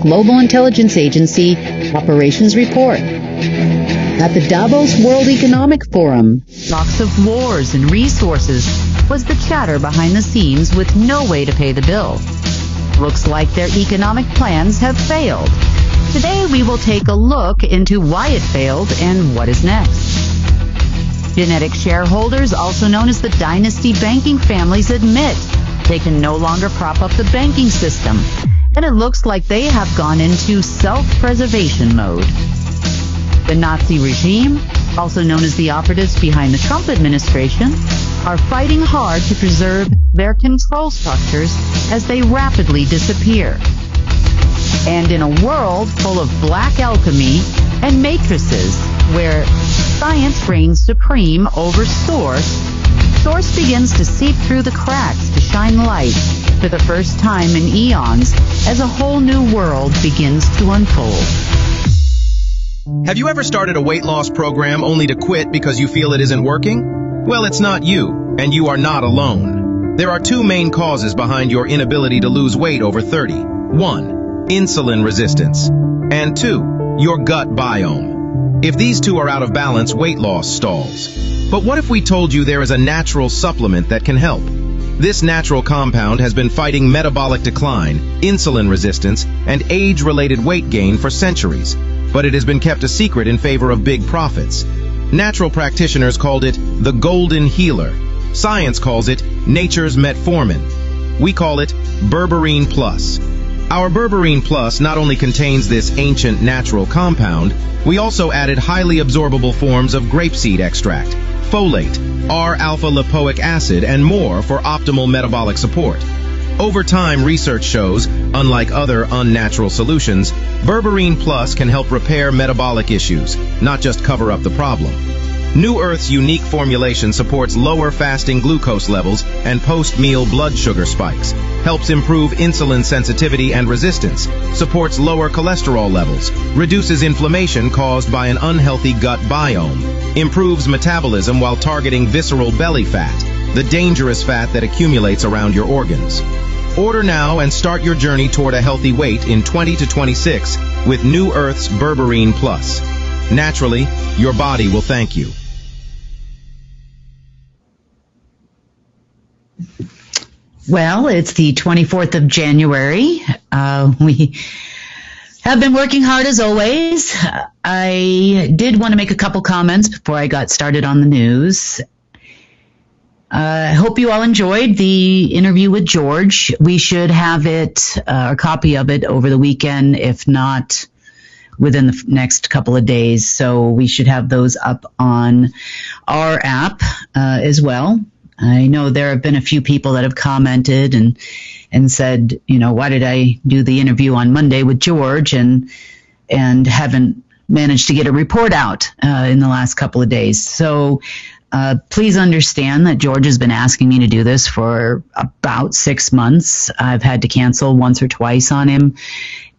global intelligence agency Operations Report. At the Davos World Economic Forum, talks of wars and resources was the chatter behind the scenes with no way to pay the bill. Looks like their economic plans have failed. Today we will take a look into why it failed and what is next. Genetic shareholders, also known as the dynasty banking families, admit they can no longer prop up the banking system, and it looks like they have gone into self-preservation mode. The Nazi regime, also known as the operatives behind the Trump administration, are fighting hard to preserve their control structures as they rapidly disappear. And in a world full of black alchemy and matrices where science reigns supreme over source begins to seep through the cracks to shine light for the first time in eons as a whole new world begins to unfold. Have you ever started a weight loss program only to quit because you feel it isn't working? Well, it's not you, and you are not alone. There are two main causes behind your inability to lose weight over 30. 1. Insulin resistance. And 2. Your gut biome. If these two are out of balance, weight loss stalls. But what if we told you there is a natural supplement that can help? This natural compound has been fighting metabolic decline, insulin resistance, and age-related weight gain for centuries, but it has been kept a secret in favor of big profits. Natural practitioners called it the golden healer. Science calls it nature's metformin. We call it Berberine Plus. Our Berberine Plus not only contains this ancient natural compound, we also added highly absorbable forms of grapeseed extract, folate, R-alpha-lipoic acid, and more for optimal metabolic support. Over time, research shows, unlike other unnatural solutions, Berberine Plus can help repair metabolic issues, not just cover up the problem. New Earth's unique formulation supports lower fasting glucose levels and post-meal blood sugar spikes, helps improve insulin sensitivity and resistance, supports lower cholesterol levels, reduces inflammation caused by an unhealthy gut biome, improves metabolism while targeting visceral belly fat, the dangerous fat that accumulates around your organs. Order now and start your journey toward a healthy weight in 20 to 26 with New Earth's Berberine Plus. Naturally, your body will thank you. Well, it's the 24th of January. We have been working hard as always. I did want to make a couple comments before I got started on the news. I hope you all enjoyed the interview with George. We should have it, a copy of it over the weekend, if not within the next couple of days. So we should have those up on our app as well. I know there have been a few people that have commented and said, you know, why did I do the interview on Monday with George and haven't managed to get a report out in the last couple of days. So please understand that George has been asking me to do this for about 6 months. I've had to cancel once or twice on him,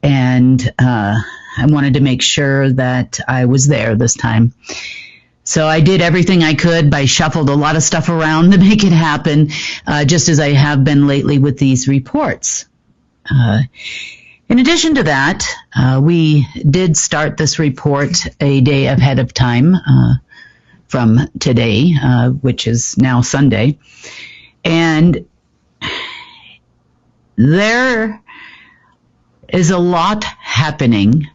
and I wanted to make sure that I was there this time. So I did everything I could. I shuffled a lot of stuff around to make it happen, just as I have been lately with these reports. In addition to that, we did start this report a day ahead of time from today, which is now Sunday. And there is a lot happening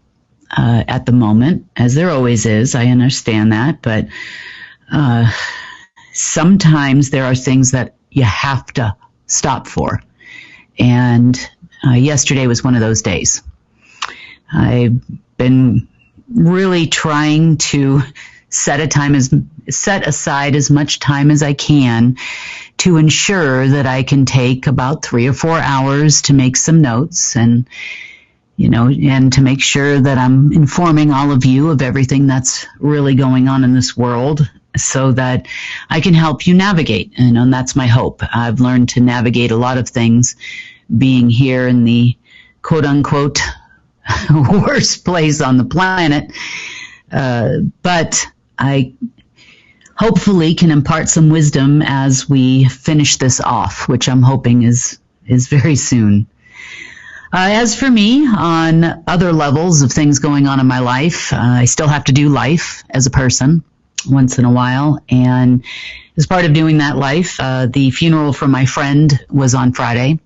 at the moment, as there always is. I understand that, but sometimes there are things that you have to stop for. And yesterday was one of those days. I've been really trying to set aside as much time as I can to ensure that I can take about 3 or 4 hours to make some notes and to make sure that I'm informing all of you of everything that's really going on in this world so that I can help you navigate. And that's my hope. I've learned to navigate a lot of things being here in the quote unquote worst place on the planet. But I hopefully can impart some wisdom as we finish this off, which I'm hoping is very soon. As for me, on other levels of things going on in my life, I still have to do life as a person once in a while. And as part of doing that life, the funeral for my friend was on Friday.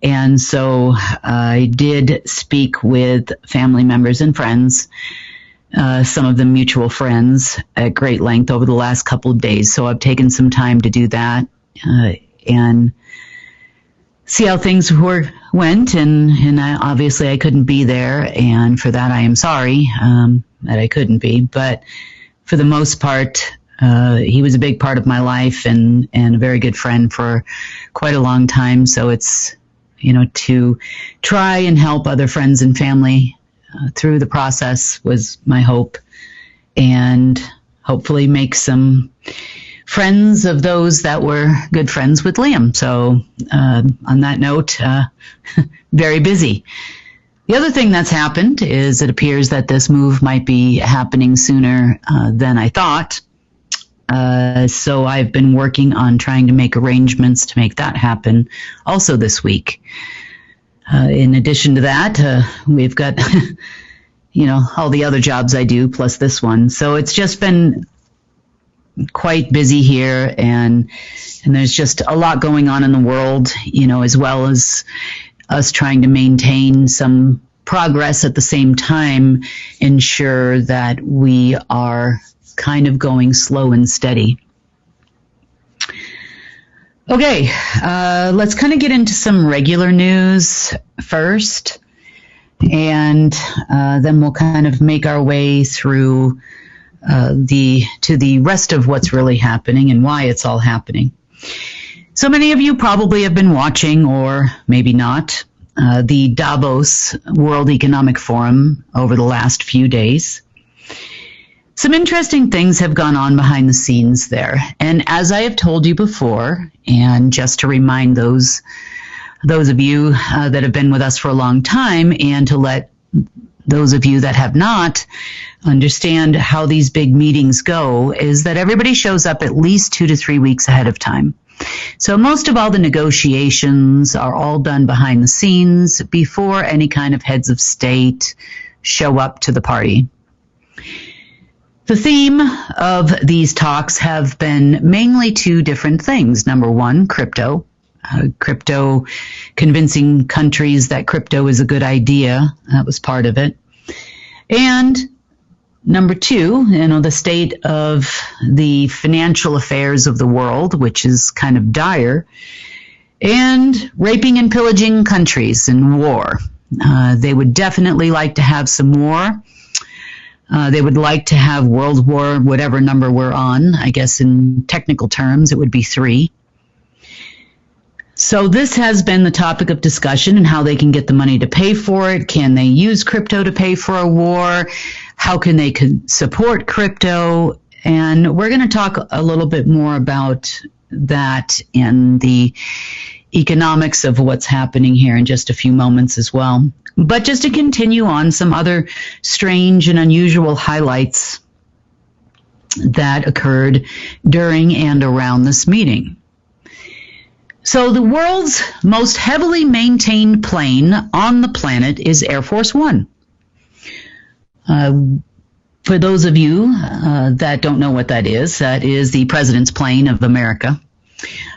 And so I did speak with family members and friends, some of them mutual friends, at great length over the last couple of days. So I've taken some time to do that and see how things went. And obviously I couldn't be there. And for that, I am sorry that I couldn't be. But for the most part, he was a big part of my life and a very good friend for quite a long time. So it's, to try and help other friends and family through the process was my hope, and hopefully make some friends of those that were good friends with Liam. So on that note, very busy. The other thing that's happened is it appears that this move might be happening sooner than I thought. So I've been working on trying to make arrangements to make that happen also this week. In addition to that, we've got, all the other jobs I do plus this one. So it's just been quite busy here, and there's just a lot going on in the world, as well as us trying to maintain some progress at the same time, ensure that we are kind of going slow and steady. Okay, let's kind of get into some regular news first, and then we'll kind of make our way through to the rest of what's really happening and why it's all happening. So many of you probably have been watching, or maybe not, the Davos World Economic Forum over the last few days. Some interesting things have gone on behind the scenes there. And as I have told you before, and just to remind those of you that have been with us for a long time, and to let those of you that have not understand how these big meetings go, is that everybody shows up at least 2 to 3 weeks ahead of time. So most of all the negotiations are all done behind the scenes before any kind of heads of state show up to the party. The theme of these talks have been mainly 2 different things. Number one, crypto. Crypto, convincing countries that crypto is a good idea. That was part of it. And number 2, the state of the financial affairs of the world, which is kind of dire, and raping and pillaging countries and war. They would definitely like to have some war. They would like to have World War, whatever number we're on. I guess in technical terms, it would be 3. So this has been the topic of discussion, and how they can get the money to pay for it. Can they use crypto to pay for a war? How can they support crypto? And we're going to talk a little bit more about that and the economics of what's happening here in just a few moments as well. But just to continue on some other strange and unusual highlights that occurred during and around this meeting. So the world's most heavily maintained plane on the planet is Air Force One. For those of you that don't know what that is the President's plane of America.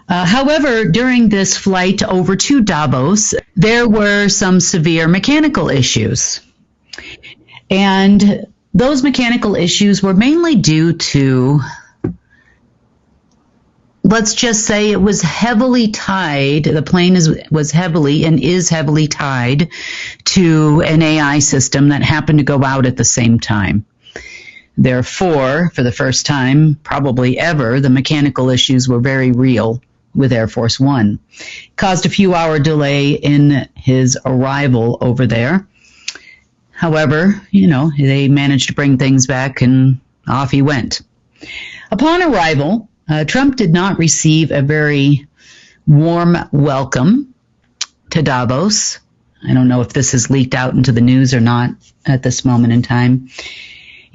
However, during this flight over to Davos, there were some severe mechanical issues. And those mechanical issues were mainly due to, let's just say, it was heavily tied. The plane was heavily and is heavily tied to an AI system that happened to go out at the same time. Therefore, for the first time, probably ever, the mechanical issues were very real with Air Force One. Caused a few-hour delay in his arrival over there. However, they managed to bring things back, and off he went. Upon arrival, Trump did not receive a very warm welcome to Davos. I don't know if this has leaked out into the news or not at this moment in time.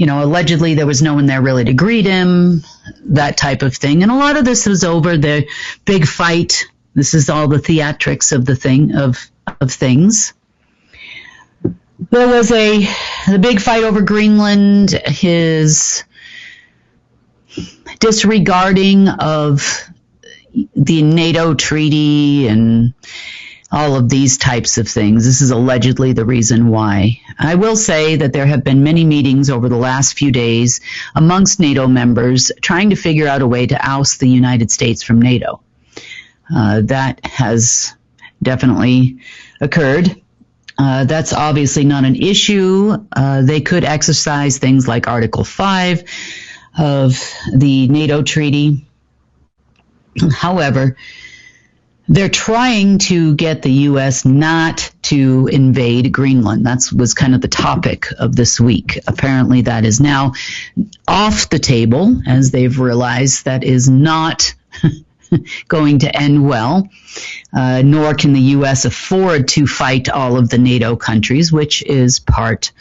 Allegedly there was no one there really to greet him, that type of thing. And a lot of this was over the big fight. This is all the theatrics of the thing, of of things. There was the big fight over Greenland, his disregarding of the NATO treaty and all of these types of things. This is allegedly the reason why. I will say that there have been many meetings over the last few days amongst NATO members trying to figure out a way to oust the United States from NATO. That has definitely occurred. That's obviously not an issue. They could exercise things like Article 5 of the NATO treaty. However, they're trying to get the U.S. not to invade Greenland. That was kind of the topic of this week. Apparently that is now off the table, as they've realized that is not going to end well, nor can the U.S. afford to fight all of the NATO countries, which is part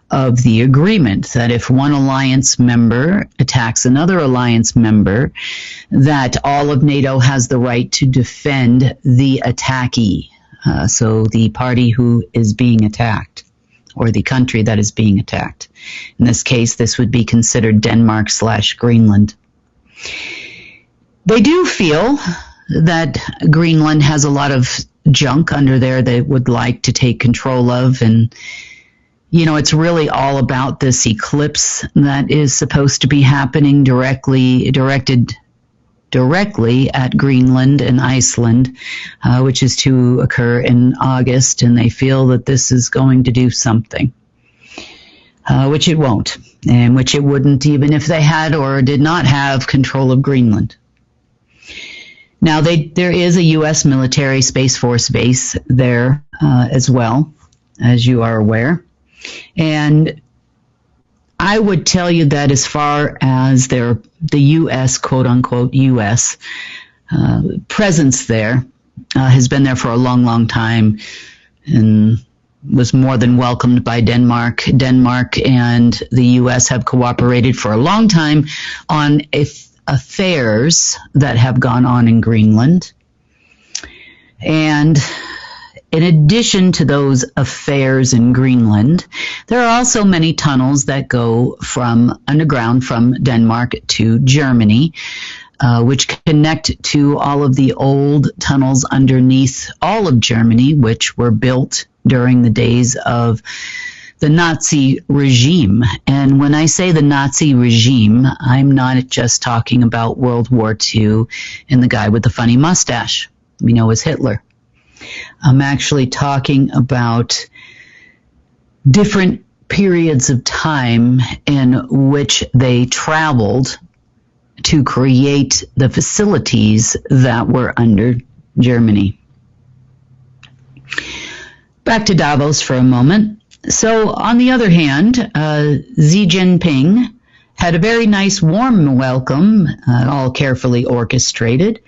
of the agreement, that if one alliance member attacks another alliance member, that all of NATO has the right to defend the attackee, so the party who is being attacked, or the country that is being attacked. In this case, this would be considered Denmark/Greenland. They do feel that Greenland has a lot of junk under there they would like to take control of, and it's really all about this eclipse that is supposed to be happening directed directly at Greenland and Iceland, which is to occur in August, and they feel that this is going to do something, which it won't, and which it wouldn't even if they had or did not have control of Greenland. Now, there is a U.S. military Space Force base there as well, as you are aware. And I would tell you that as far as the U.S., quote-unquote U.S., presence there has been there for a long, long time and was more than welcomed by Denmark. Denmark and the U.S. have cooperated for a long time on affairs that have gone on in Greenland. And in addition to those affairs in Greenland, there are also many tunnels that go from underground from Denmark to Germany, which connect to all of the old tunnels underneath all of Germany, which were built during the days of the Nazi regime. And when I say the Nazi regime, I'm not just talking about World War II and the guy with the funny mustache we know as Hitler. I'm actually talking about different periods of time in which they traveled to create the facilities that were under Germany. Back to Davos for a moment. So, on the other hand, Xi Jinping had a very nice warm welcome, all carefully orchestrated,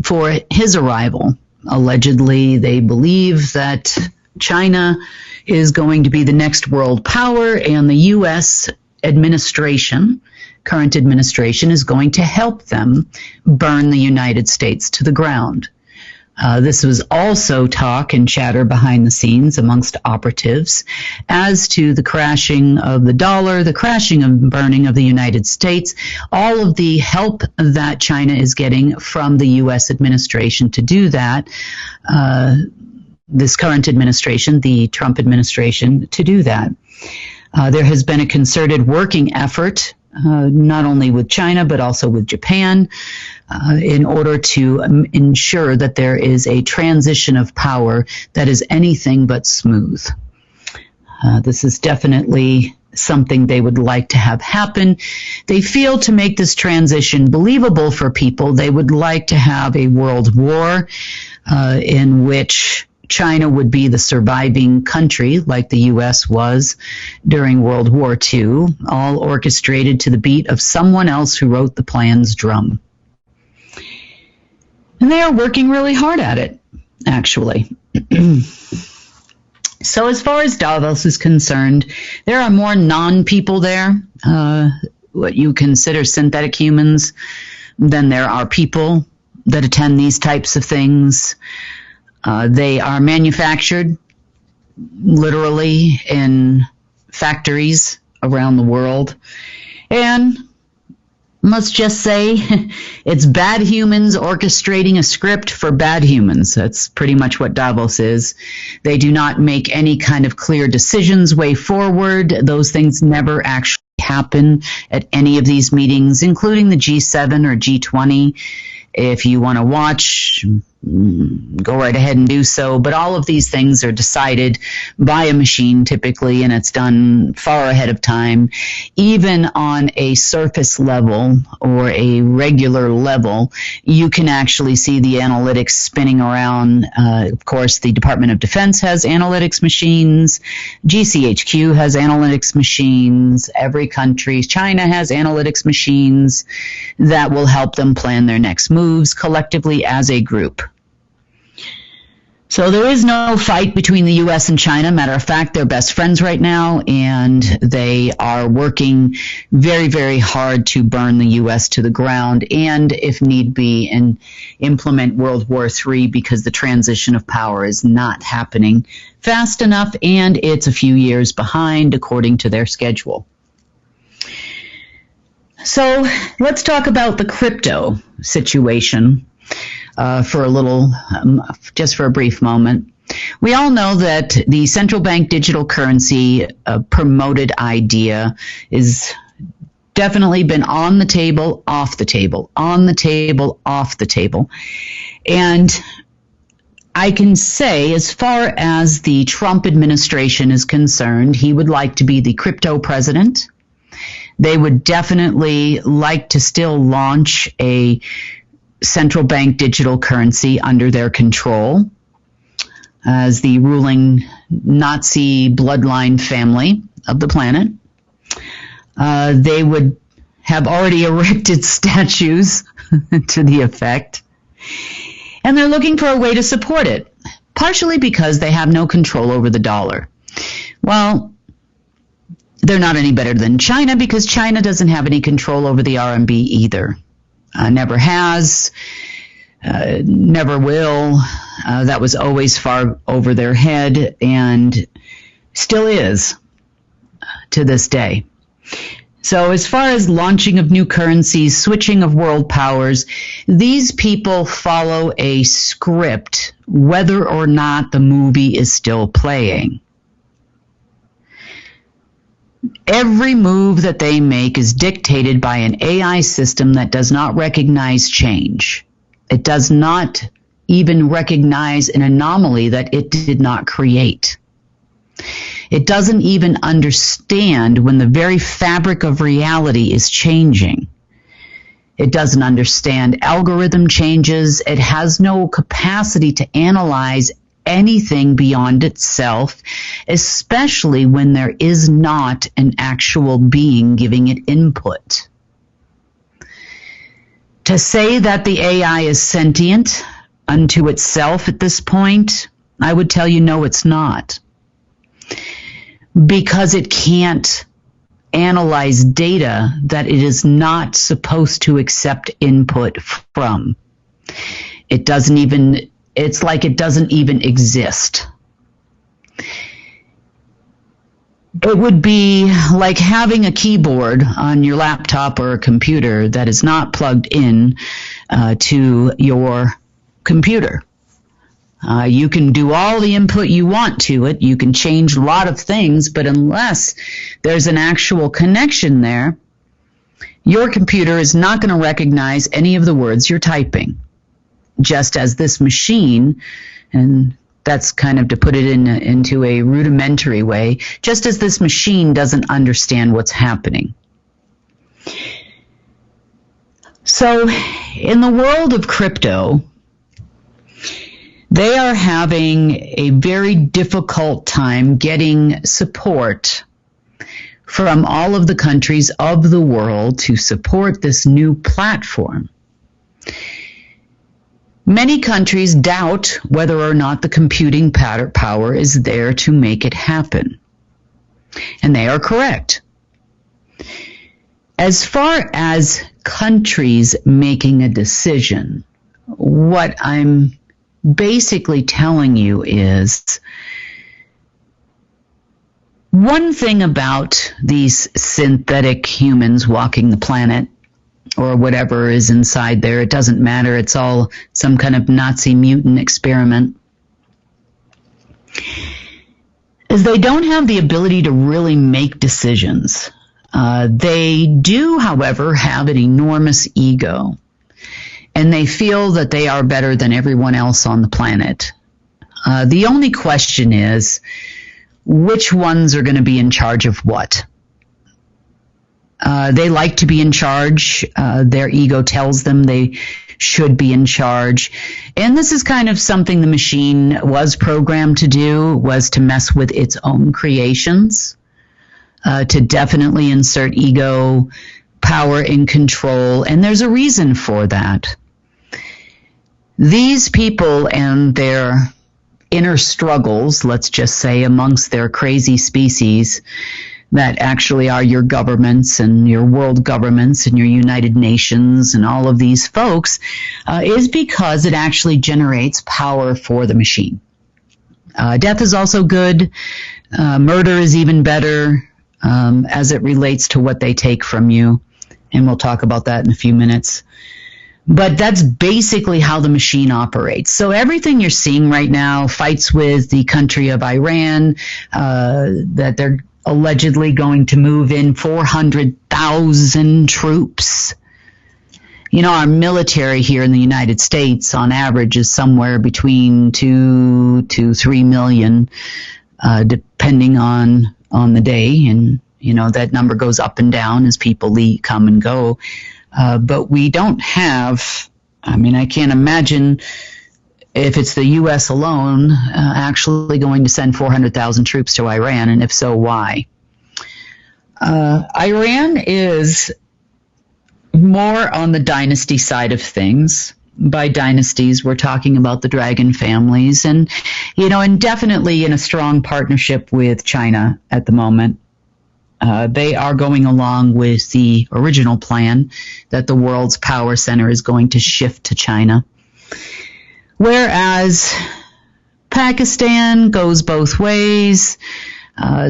for his arrival. Allegedly, they believe that China is going to be the next world power, and the U.S. administration, current administration, is going to help them burn the United States to the ground. This was also talk and chatter behind the scenes amongst operatives as to the crashing of the dollar, the crashing and burning of the United States, all of the help that China is getting from the U.S. administration to do that, this current administration, the Trump administration, to do that. There has been a concerted working effort, not only with China, but also with Japan, in order to ensure that there is a transition of power that is anything but smooth. This is definitely something they would like to have happen. They feel to make this transition believable for people, they would like to have a world war in which China would be the surviving country, like the U.S. was during World War II, all orchestrated to the beat of someone else who wrote the plan's drum. And they are working really hard at it, actually. So as far as Davos is concerned, there are more non-people there, what you consider synthetic humans, than there are people that attend these types of things. They are manufactured literally in factories around the world. And let's just say it's bad humans orchestrating a script for bad humans. That's pretty much what Davos is. They do not make any kind of clear decisions way forward. Those things never actually happen at any of these meetings, including the G7 or G20. If you want to watch, go right ahead and do so. But all of these things are decided by a machine typically, and it's done far ahead of time. Even on a surface level or a regular level, you can actually see the analytics spinning around. Of course, the Department of Defense has analytics machines. GCHQ has analytics machines. Every country, China has analytics machines that will help them plan their next moves collectively as a group. So there is no fight between the U.S. and China. Matter of fact, they're best friends right now, and they are working very, very hard to burn the U.S. to the ground and, if need be, and implement World War III, because the transition of power is not happening fast enough, and it's a few years behind according to their schedule. So let's talk about the crypto situation. For a little, just for a brief moment. We all know that the central bank digital currency promoted idea is definitely been on the table, off the table, on the table, off the table. And I can say, as far as the Trump administration is concerned, he would like to be the crypto president. They would definitely like to still launch a central bank digital currency under their control as the ruling Nazi bloodline family of the planet. They would have already erected statues to the effect. And they're looking for a way to support it, partially because they have no control over the dollar. Well, they're not any better than China, because China doesn't have any control over the RMB either. Never has, never will. That was always far over their head and still is to this day. So as far as launching of new currencies, switching of world powers, these people follow a script, whether or not the movie is still playing. Every move that they make is dictated by an AI system that does not recognize change. It does not even recognize an anomaly that it did not create. It doesn't even understand when the very fabric of reality is changing. It doesn't understand algorithm changes. It has no capacity to analyze anything beyond itself, especially when there is not an actual being giving it input. To say that the AI is sentient unto itself at this point, I would tell you no, it's not. Because it can't analyze data that it is not supposed to accept input from. It doesn't even It's like it doesn't even exist. It would be like having a keyboard on your laptop or a computer that is not plugged in to your computer. You can do all the input you want to it. You can change a lot of things, but unless there's an actual connection there, your computer is not going to recognize any of the words you're typing. Just as this machine, and that's kind of to put it into a rudimentary way, just as this machine doesn't understand what's happening. So in the world of crypto, they are having a very difficult time getting support from all of the countries of the world to support this new platform. Many countries doubt whether or not the computing power is there to make it happen. And they are correct. As far as countries making a decision, what I'm basically telling you is one thing about these synthetic humans walking the planet, or whatever is inside there. It doesn't matter. It's all some kind of Nazi mutant experiment. Is they don't have the ability to really make decisions. They do, however, have an enormous ego. And they feel that they are better than everyone else on the planet. The only question is, which ones are going to be in charge of what? They like to be in charge. Their ego tells them they should be in charge. And this is kind of something the machine was programmed to do, was to mess with its own creations, to definitely insert ego, power, and control. And there's a reason for that. These people and their inner struggles, let's just say, amongst their crazy species, that actually are your governments and your world governments and your United Nations and all of these folks, is because it actually generates power for the machine. Death is also good. Murder is even better as it relates to what they take from you. And we'll talk about that in a few minutes. But that's basically how the machine operates. So everything you're seeing right now, fights with the country of Iran, that they're allegedly going to move in 400,000 troops. You know, our military here in the United States on average is somewhere between 2 to 3 million, depending on the day. And, you know, that number goes up and down as people come and go. But we don't have, I can't imagine if it's the U.S. alone actually going to send 400,000 troops to Iran, and if so, why? Iran is more on the dynasty side of things. By dynasties, we're talking about the dragon families, and, and definitely in a strong partnership with China at the moment. They are going along with the original plan that the world's power center is going to shift to China. Whereas Pakistan goes both ways. Iraq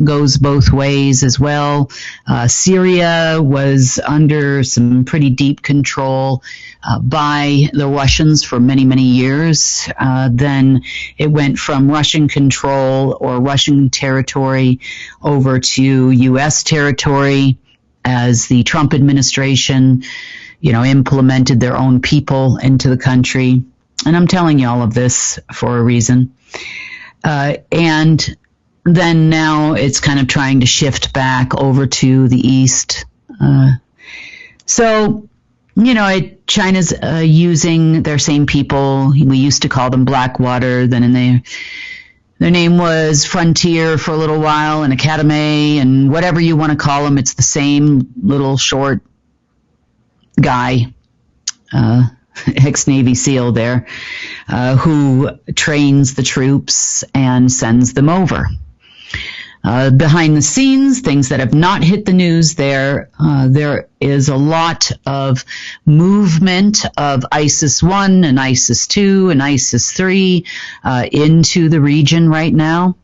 goes both ways as well. Syria was under some pretty deep control by the Russians for many, many years. Then it went from Russian control or Russian territory over to U.S. territory as the Trump administration, implemented their own people into the country. And I'm telling you all of this for a reason. And then now it's kind of trying to shift back over to the east. China's using their same people. We used to call them Blackwater. Then their name was Frontier for a little while, and Academy, and whatever you want to call them. It's the same little short guy, ex-Navy SEAL there, who trains the troops and sends them over. Behind the scenes, things that have not hit the news there is a lot of movement of ISIS-1 and ISIS-2 and ISIS-3 into the region right now.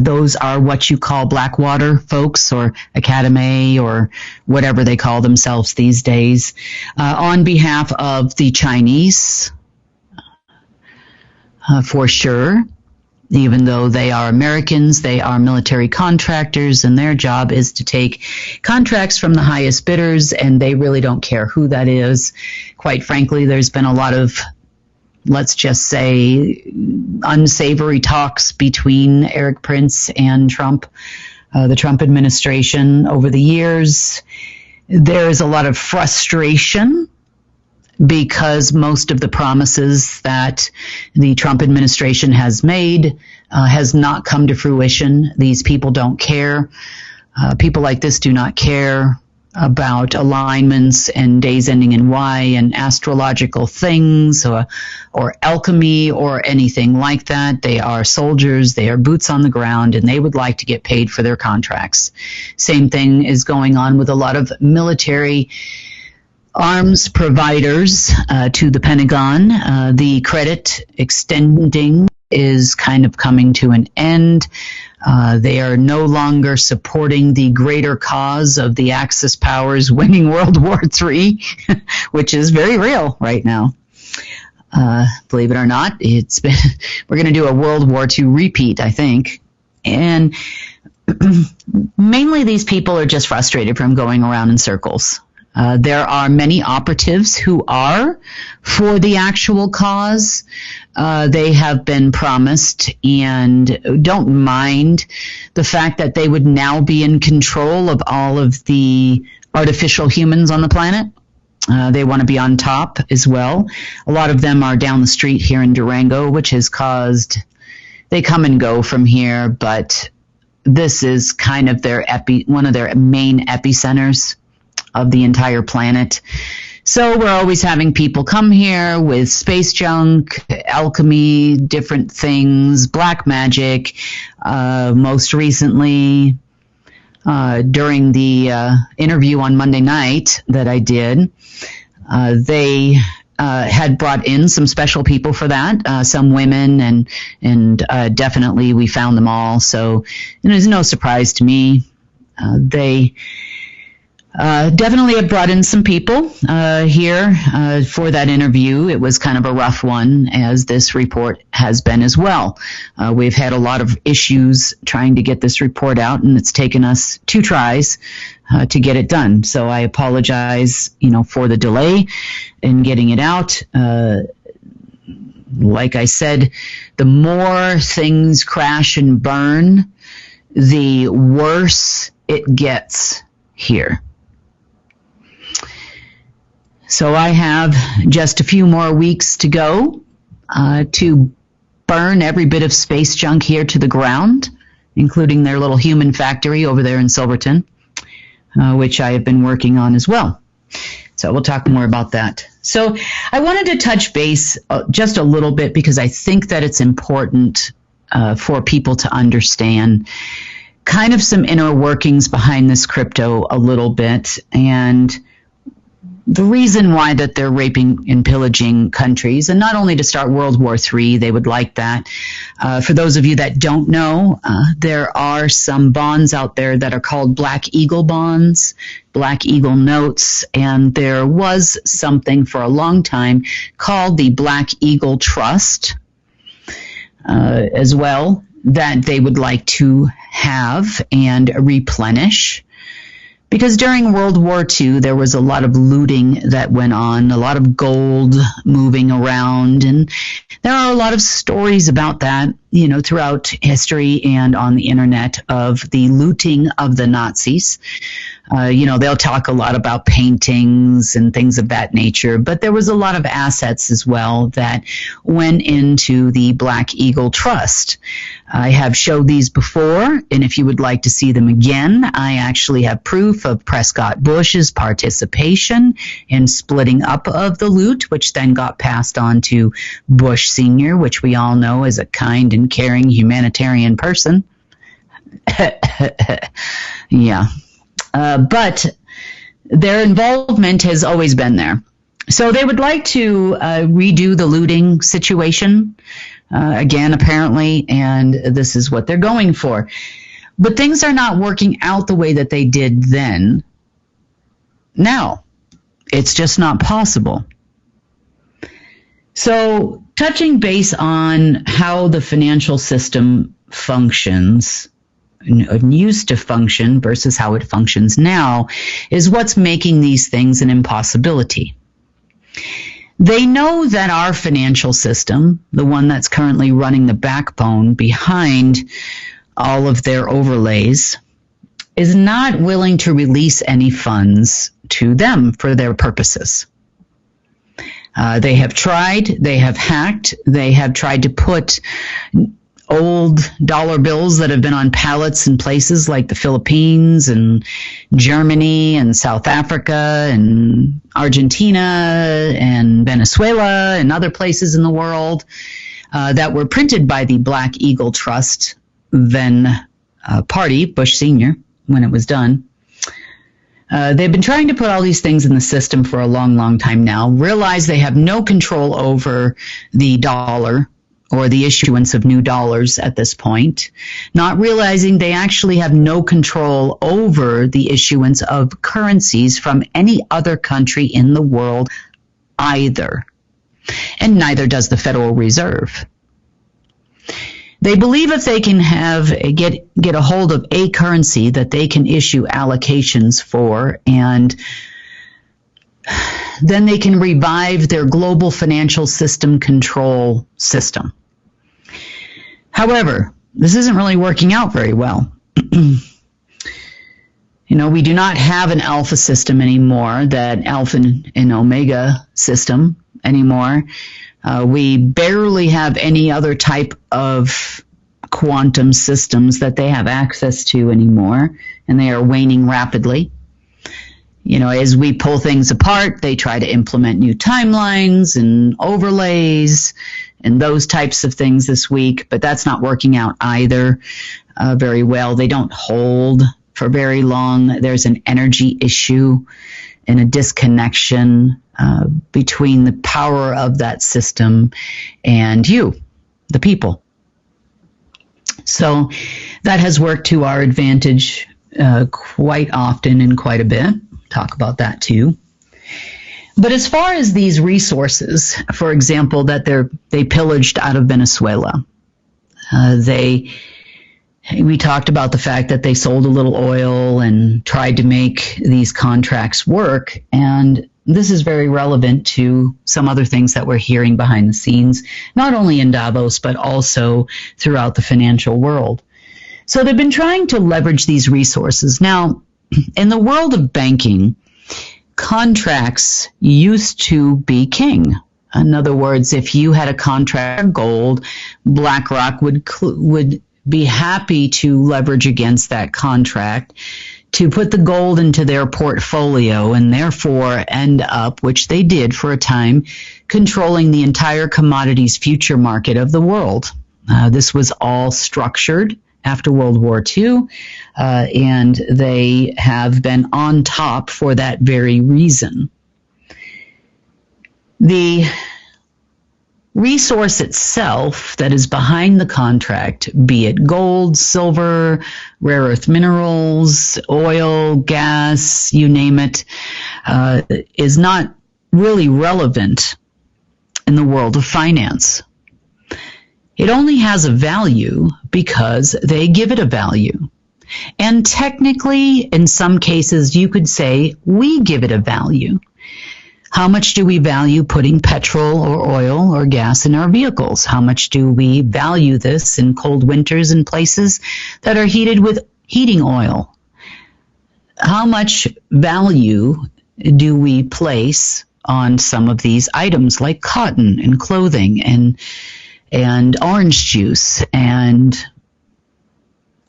Those are what you call Blackwater folks, or Academy, or whatever they call themselves these days, on behalf of the Chinese, for sure. Even though they are Americans, they are military contractors, and their job is to take contracts from the highest bidders, and they really don't care who that is. Quite frankly, there's been a lot of, let's just say, unsavory talks between Eric Prince and Trump, the Trump administration over the years. There's a lot of frustration because most of the promises that the Trump administration has made has not come to fruition. These people don't care. People like this do not care about alignments and days ending in Y and astrological things or alchemy or anything like that. They are soldiers, they are boots on the ground, and they would like to get paid for their contracts. Same thing is going on with a lot of military arms providers to the Pentagon. The credit extending is kind of coming to an end. They are no longer supporting the greater cause of the Axis powers winning World War III, which is very real right now. Believe it or not, we're going to do a World War II repeat, I think. And mainly these people are just frustrated from going around in circles. There are many operatives who are for the actual cause. They have been promised and don't mind the fact that they would now be in control of all of the artificial humans on the planet. They want to be on top as well. A lot of them are down the street here in Durango, which has caused, they come and go from here, but this is kind of one of their main epicenters of the entire planet. So we're always having people come here with space junk, alchemy, different things, black magic. Most recently, during the interview on Monday night that I did, they had brought in some special people for that, some women, and definitely we found them all. So it is no surprise to me. They definitely have brought in some people here for that interview. It was kind of a rough one, as this report has been as well. We've had a lot of issues trying to get this report out, and it's taken us 2 tries to get it done. So I apologize, for the delay in getting it out. Like I said, the more things crash and burn, the worse it gets here. So I have just a few more weeks to go to burn every bit of space junk here to the ground, including their little human factory over there in Silverton, which I have been working on as well. So we'll talk more about that. So I wanted to touch base just a little bit because I think that it's important for people to understand kind of some inner workings behind this crypto a little bit, and the reason why that they're raping and pillaging countries, and not only to start World War III, they would like that. For those of you that don't know, there are some bonds out there that are called Black Eagle bonds, Black Eagle notes, and there was something for a long time called the Black Eagle Trust as well that they would like to have and replenish. Because during World War II, there was a lot of looting that went on, a lot of gold moving around, and there are a lot of stories about that, throughout history and on the internet of the looting of the Nazis. They'll talk a lot about paintings and things of that nature, but there was a lot of assets as well that went into the Black Eagle Trust. I have showed these before, and if you would like to see them again, I actually have proof of Prescott Bush's participation in splitting up of the loot, which then got passed on to Bush Sr., which we all know is a kind and caring humanitarian person. Yeah. But their involvement has always been there. So they would like to redo the looting situation again, apparently, and this is what they're going for. But things are not working out the way that they did then. Now, it's just not possible. So touching base on how the financial system functions, used to function versus how it functions now, is what's making these things an impossibility. They know that our financial system, the one that's currently running the backbone behind all of their overlays, is not willing to release any funds to them for their purposes. They have tried, they have hacked, they have tried to put old dollar bills that have been on pallets in places like the Philippines and Germany and South Africa and Argentina and Venezuela and other places in the world that were printed by the Black Eagle Trust, then party, Bush Sr., when it was done. They've been trying to put all these things in the system for a long, long time now, realize they have no control over the dollar or the issuance of new dollars at this point, not realizing they actually have no control over the issuance of currencies from any other country in the world either. And neither does the Federal Reserve. They believe if they can get a hold of a currency that they can issue allocations for, and then they can revive their global financial system control system. However, this isn't really working out very well. We do not have an alpha system anymore, that alpha and omega system anymore. We barely have any other type of quantum systems that they have access to anymore, and they are waning rapidly. As we pull things apart, they try to implement new timelines and overlays and those types of things this week, but that's not working out either very well. They don't hold for very long. There's an energy issue and a disconnection between the power of that system and you, the people. So that has worked to our advantage quite often and quite a bit. Talk about that too. But as far as these resources, for example, that they pillaged out of Venezuela, we talked about the fact that they sold a little oil and tried to make these contracts work. And this is very relevant to some other things that we're hearing behind the scenes, not only in Davos, but also throughout the financial world. So they've been trying to leverage these resources. Now, in the world of banking, contracts used to be king. In other words, if you had a contract for gold, BlackRock would be happy to leverage against that contract to put the gold into their portfolio and therefore end up, which they did for a time, controlling the entire commodities future market of the world. This was all structured after World War II, and they have been on top for that very reason. The resource itself that is behind the contract, be it gold, silver, rare earth minerals, oil, gas, you name it, is not really relevant in the world of finance. It only has a value because they give it a value. And technically, in some cases, you could say we give it a value. How much do we value putting petrol or oil or gas in our vehicles? How much do we value this in cold winters in places that are heated with heating oil? How much value do we place on some of these items like cotton and clothing and orange juice and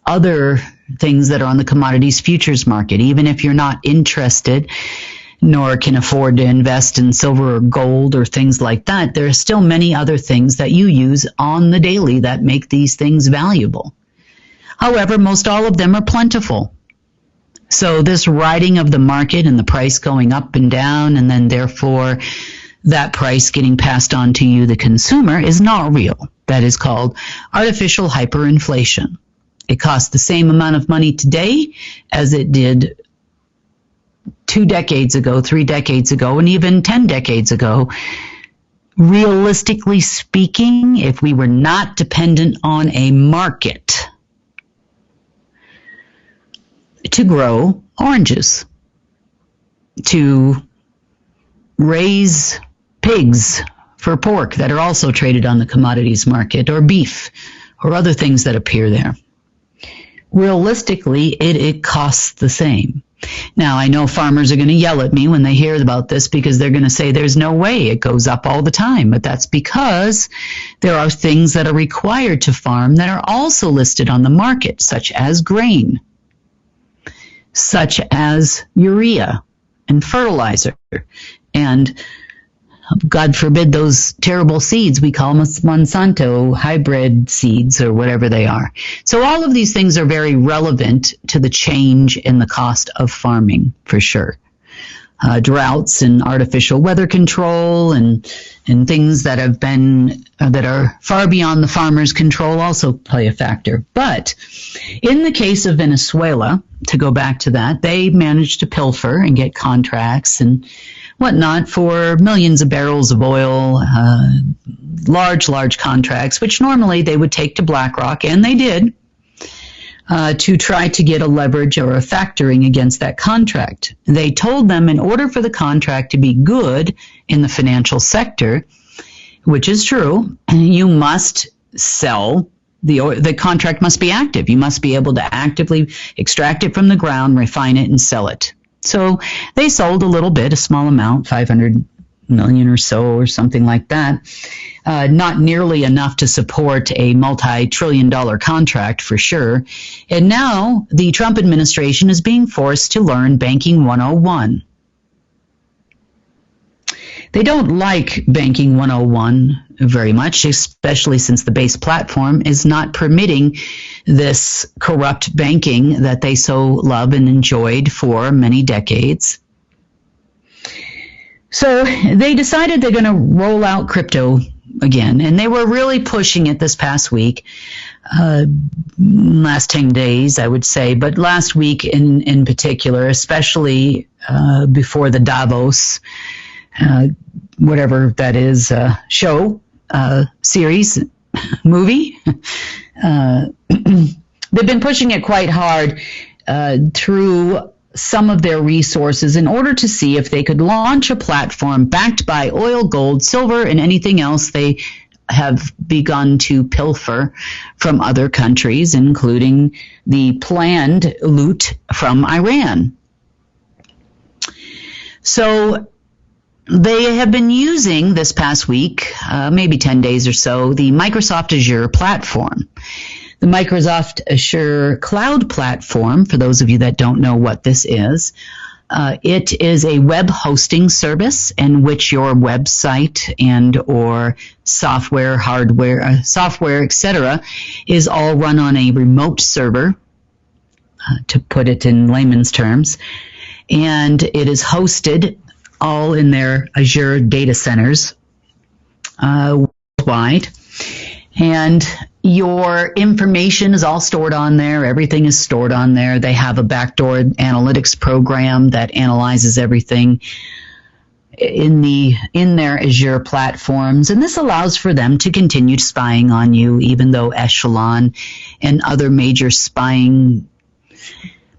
other things that are on the commodities futures market? Even if you're not interested nor can afford to invest in silver or gold or things like that, there are still many other things that you use on the daily that make these things valuable. However, most all of them are plentiful. So this riding of the market and the price going up and down, and then therefore that price getting passed on to you, the consumer, is not real. That is called artificial hyperinflation. It costs the same amount of money today as it did 2 decades ago, 3 decades ago, and even 10 decades ago. Realistically speaking, if we were not dependent on a market to grow oranges, to raise pigs for pork that are also traded on the commodities market, or beef, or other things that appear there, realistically, it costs the same. Now, I know farmers are going to yell at me when they hear about this because they're going to say there's no way, it goes up all the time. But that's because there are things that are required to farm that are also listed on the market, such as grain, such as urea and fertilizer and God forbid, those terrible seeds we call Monsanto hybrid seeds or whatever they are. So all of these things are very relevant to the change in the cost of farming, for sure. Droughts and artificial weather control and things that have been that are far beyond the farmer's control also play a factor. But in the case of Venezuela, to go back to that, they managed to pilfer and get contracts and whatnot for millions of barrels of oil, large contracts, which normally they would take to BlackRock, and they did, to try to get a leverage or a factoring against that contract. They told them in order for the contract to be good in the financial sector, which is true, you must sell the contract must be active. You must be able to actively extract it from the ground, refine it, and sell it. So they sold a little bit, a small amount, 500 million or so or something like that. Not nearly enough to support a multi-trillion-dollar contract for sure. And now the Trump administration is being forced to learn Banking 101. They don't like Banking 101 very much, especially since the base platform is not permitting this corrupt banking that they so love and enjoyed for many decades. So they decided they're going to roll out crypto again, and they were really pushing it this past week, last 10 days, I would say, but last week in particular, especially before the Davos, whatever that is, show, series, movie. They've been pushing it quite hard through some of their resources in order to see if they could launch a platform backed by oil, gold, silver, and anything else they have begun to pilfer from other countries, including the planned loot from Iran. So they have been using this past week, maybe 10 days or so, the Microsoft Azure platform. The Microsoft Azure cloud platform, for those of you that don't know what this is, it is a web hosting service in which your website and or software, hardware, software, etc., is all run on a remote server, to put it in layman's terms, and it is hosted all in their Azure data centers worldwide. And your information is all stored on there. Everything is stored on there. They have a backdoor analytics program that analyzes everything in their Azure platforms. And this allows for them to continue spying on you, even though Echelon and other major spying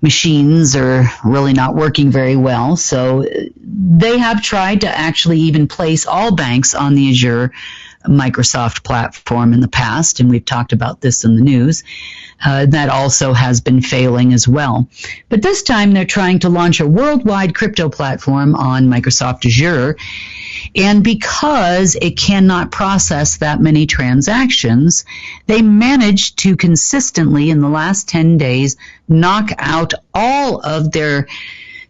machines are really not working very well. So they have tried to actually even place all banks on the Azure Microsoft platform in the past, and we've talked about this in the news. That also has been failing as well. But this time they're trying to launch a worldwide crypto platform on Microsoft Azure, and because it cannot process that many transactions, they managed to consistently, in the last 10 days, knock out all of their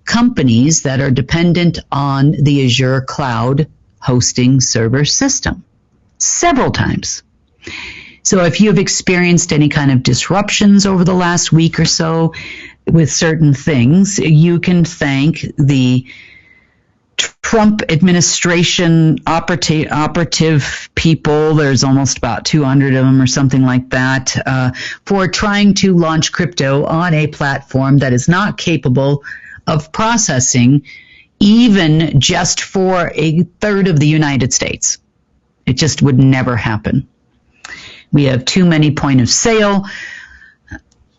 companies that are dependent on the Azure cloud hosting server system. Several times. So if you have experienced any kind of disruptions over the last week or so with certain things, you can thank the Trump administration operative people, there's almost about 200 of them or something like that, for trying to launch crypto on a platform that is not capable of processing even just for a third of the United States. It just would never happen. We have too many point of sale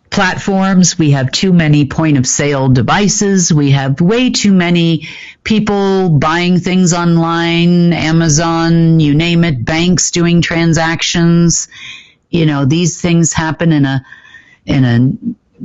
platforms. We have too many point of sale devices. We have way too many people buying things online, Amazon, you name it, banks doing transactions. You know, these things happen in a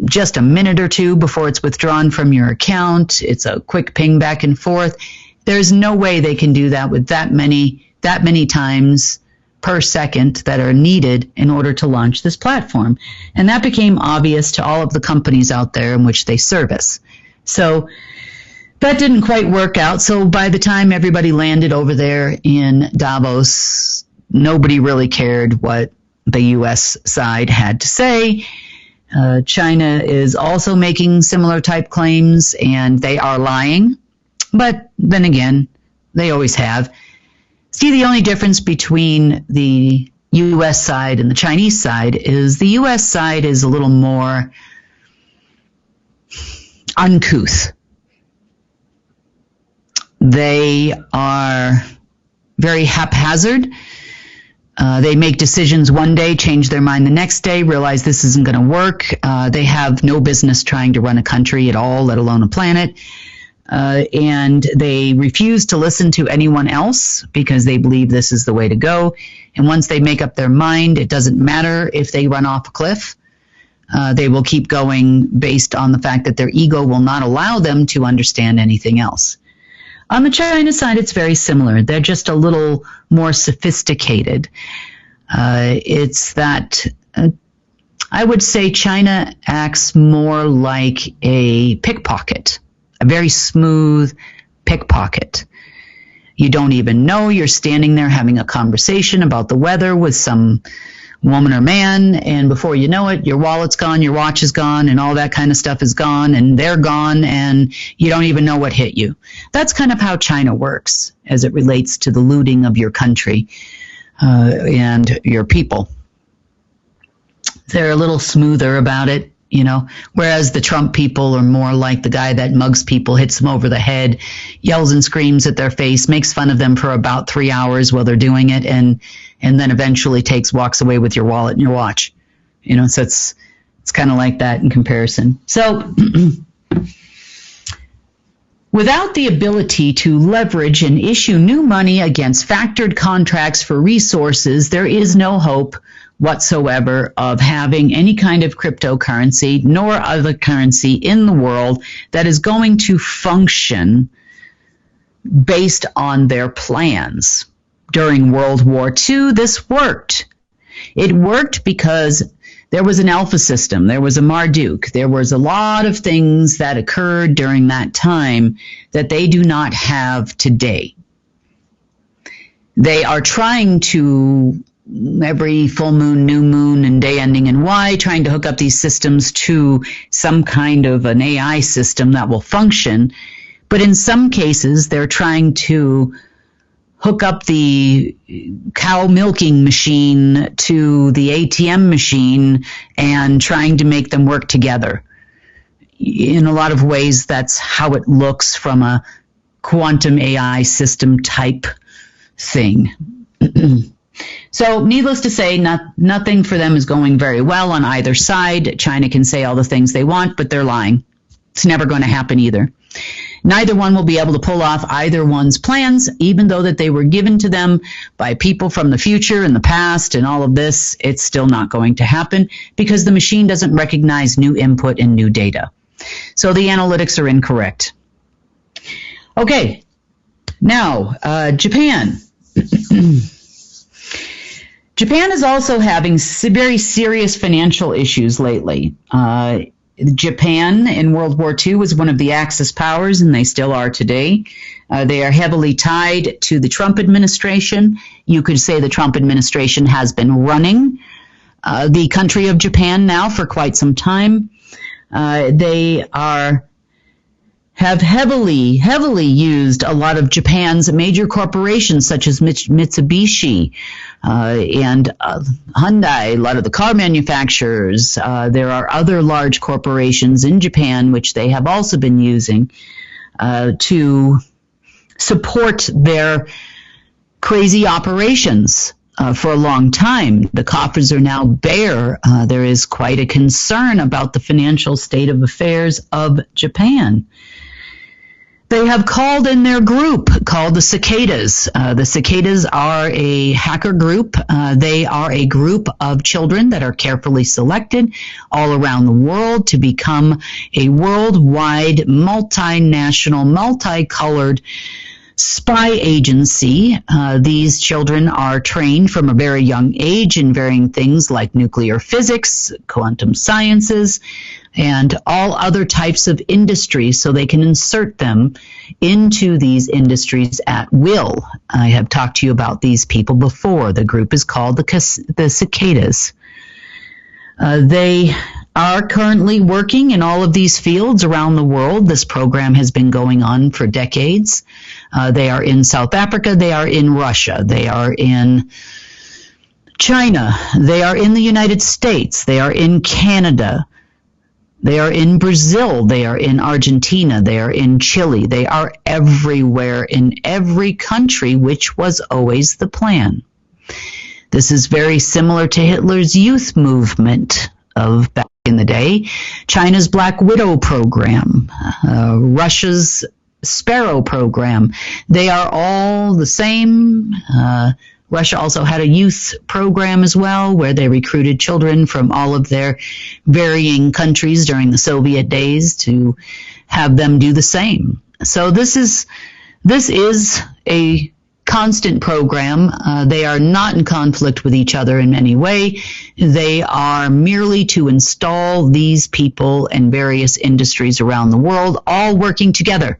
just a minute or two before it's withdrawn from your account. It's a quick ping back and forth. There's no way they can do that with that many times per second that are needed in order to launch this platform. And that became obvious to all of the companies out there in which they service. So That didn't quite work out. So by the time everybody landed over there in Davos, nobody really cared what the U.S. side had to say. China is also making similar type claims, and they are lying. But then again, they always have. See, the only difference between the U.S. side and the Chinese side is the U.S. side is a little more uncouth. They are very haphazard. They make decisions one day, change their mind the next day, realize this isn't going to work. They have no business trying to run a country at all, let alone a planet. And they refuse to listen to anyone else because they believe this is the way to go. And once they make up their mind, it doesn't matter if they run off a cliff. They will keep going based on the fact that their ego will not allow them to understand anything else. On the China side, it's very similar. They're just a little more sophisticated. It's that I would say China acts more like a pickpocket, a very smooth pickpocket. You don't even know you're standing there having a conversation about the weather with some woman or man, and before you know it, your wallet's gone, your watch is gone, and all that kind of stuff is gone, and they're gone, and you don't even know what hit you. That's kind of how China works as it relates to the looting of your country and your people. They're a little smoother about it, you know, whereas the Trump people are more like the guy that mugs people, hits them over the head, yells and screams at their face, makes fun of them for about 3 hours while they're doing it, and then eventually walks away with your wallet and your watch. You know, so it's kind of like that in comparison. So without the ability to leverage and issue new money against factored contracts for resources, there is no hope whatsoever of having any kind of cryptocurrency nor other currency in the world that is going to function based on their plans. During World War II, this worked. It worked because there was an alpha system, there was a Marduk, there was a lot of things that occurred during that time that they do not have today. They are trying to, every full moon, new moon, and day ending in Y, trying to hook up these systems to some kind of an AI system that will function. But in some cases, they're trying to hook up the cow milking machine to the ATM machine and trying to make them work together. In a lot of ways, that's how it looks from a quantum AI system type thing. So needless to say, nothing for them is going very well on either side. China can say all the things they want, but they're lying. It's never going to happen either. Neither one will be able to pull off either one's plans, even though that they were given to them by people from the future and the past and all of this. It's still not going to happen because the machine doesn't recognize new input and new data. So the analytics are incorrect. Okay, now Japan. Japan is also having very serious financial issues lately. Japan in World War II was one of the Axis powers, and they still are today. They are heavily tied to the Trump administration. You could say the Trump administration has been running the country of Japan now for quite some time. They have heavily used a lot of Japan's major corporations such as Mitsubishi and Hyundai, a lot of the car manufacturers. There are other large corporations in Japan which they have also been using to support their crazy operations for a long time. The coffers are now bare. There is quite a concern about the financial state of affairs of Japan. They have called in their group called the Cicadas. The Cicadas are a hacker group. They are a group of children that are carefully selected all around the world to become a worldwide, multinational, multicolored spy agency. These children are trained from a very young age in varying things like nuclear physics, quantum sciences, and all other types of industries, so they can insert them into these industries at will. I have talked to you about these people before. The group is called the cicadas. They are currently working in all of these fields around the world. This program has been going on for decades. They are in South Africa. They are in Russia. They are in China. They are in the United States. They are in Canada. They are in Brazil. They are in Argentina. They are in Chile. They are everywhere in every country, which was always the plan. This is very similar to Hitler's youth movement of back in the day, China's Black Widow program, Russia's Sparrow program. They are all the same. Russia also had a youth program as well, where they recruited children from all of their varying countries during the Soviet days to have them do the same. So this is a constant program. They are not in conflict with each other in any way. They are merely to install these people in various industries around the world, all working together.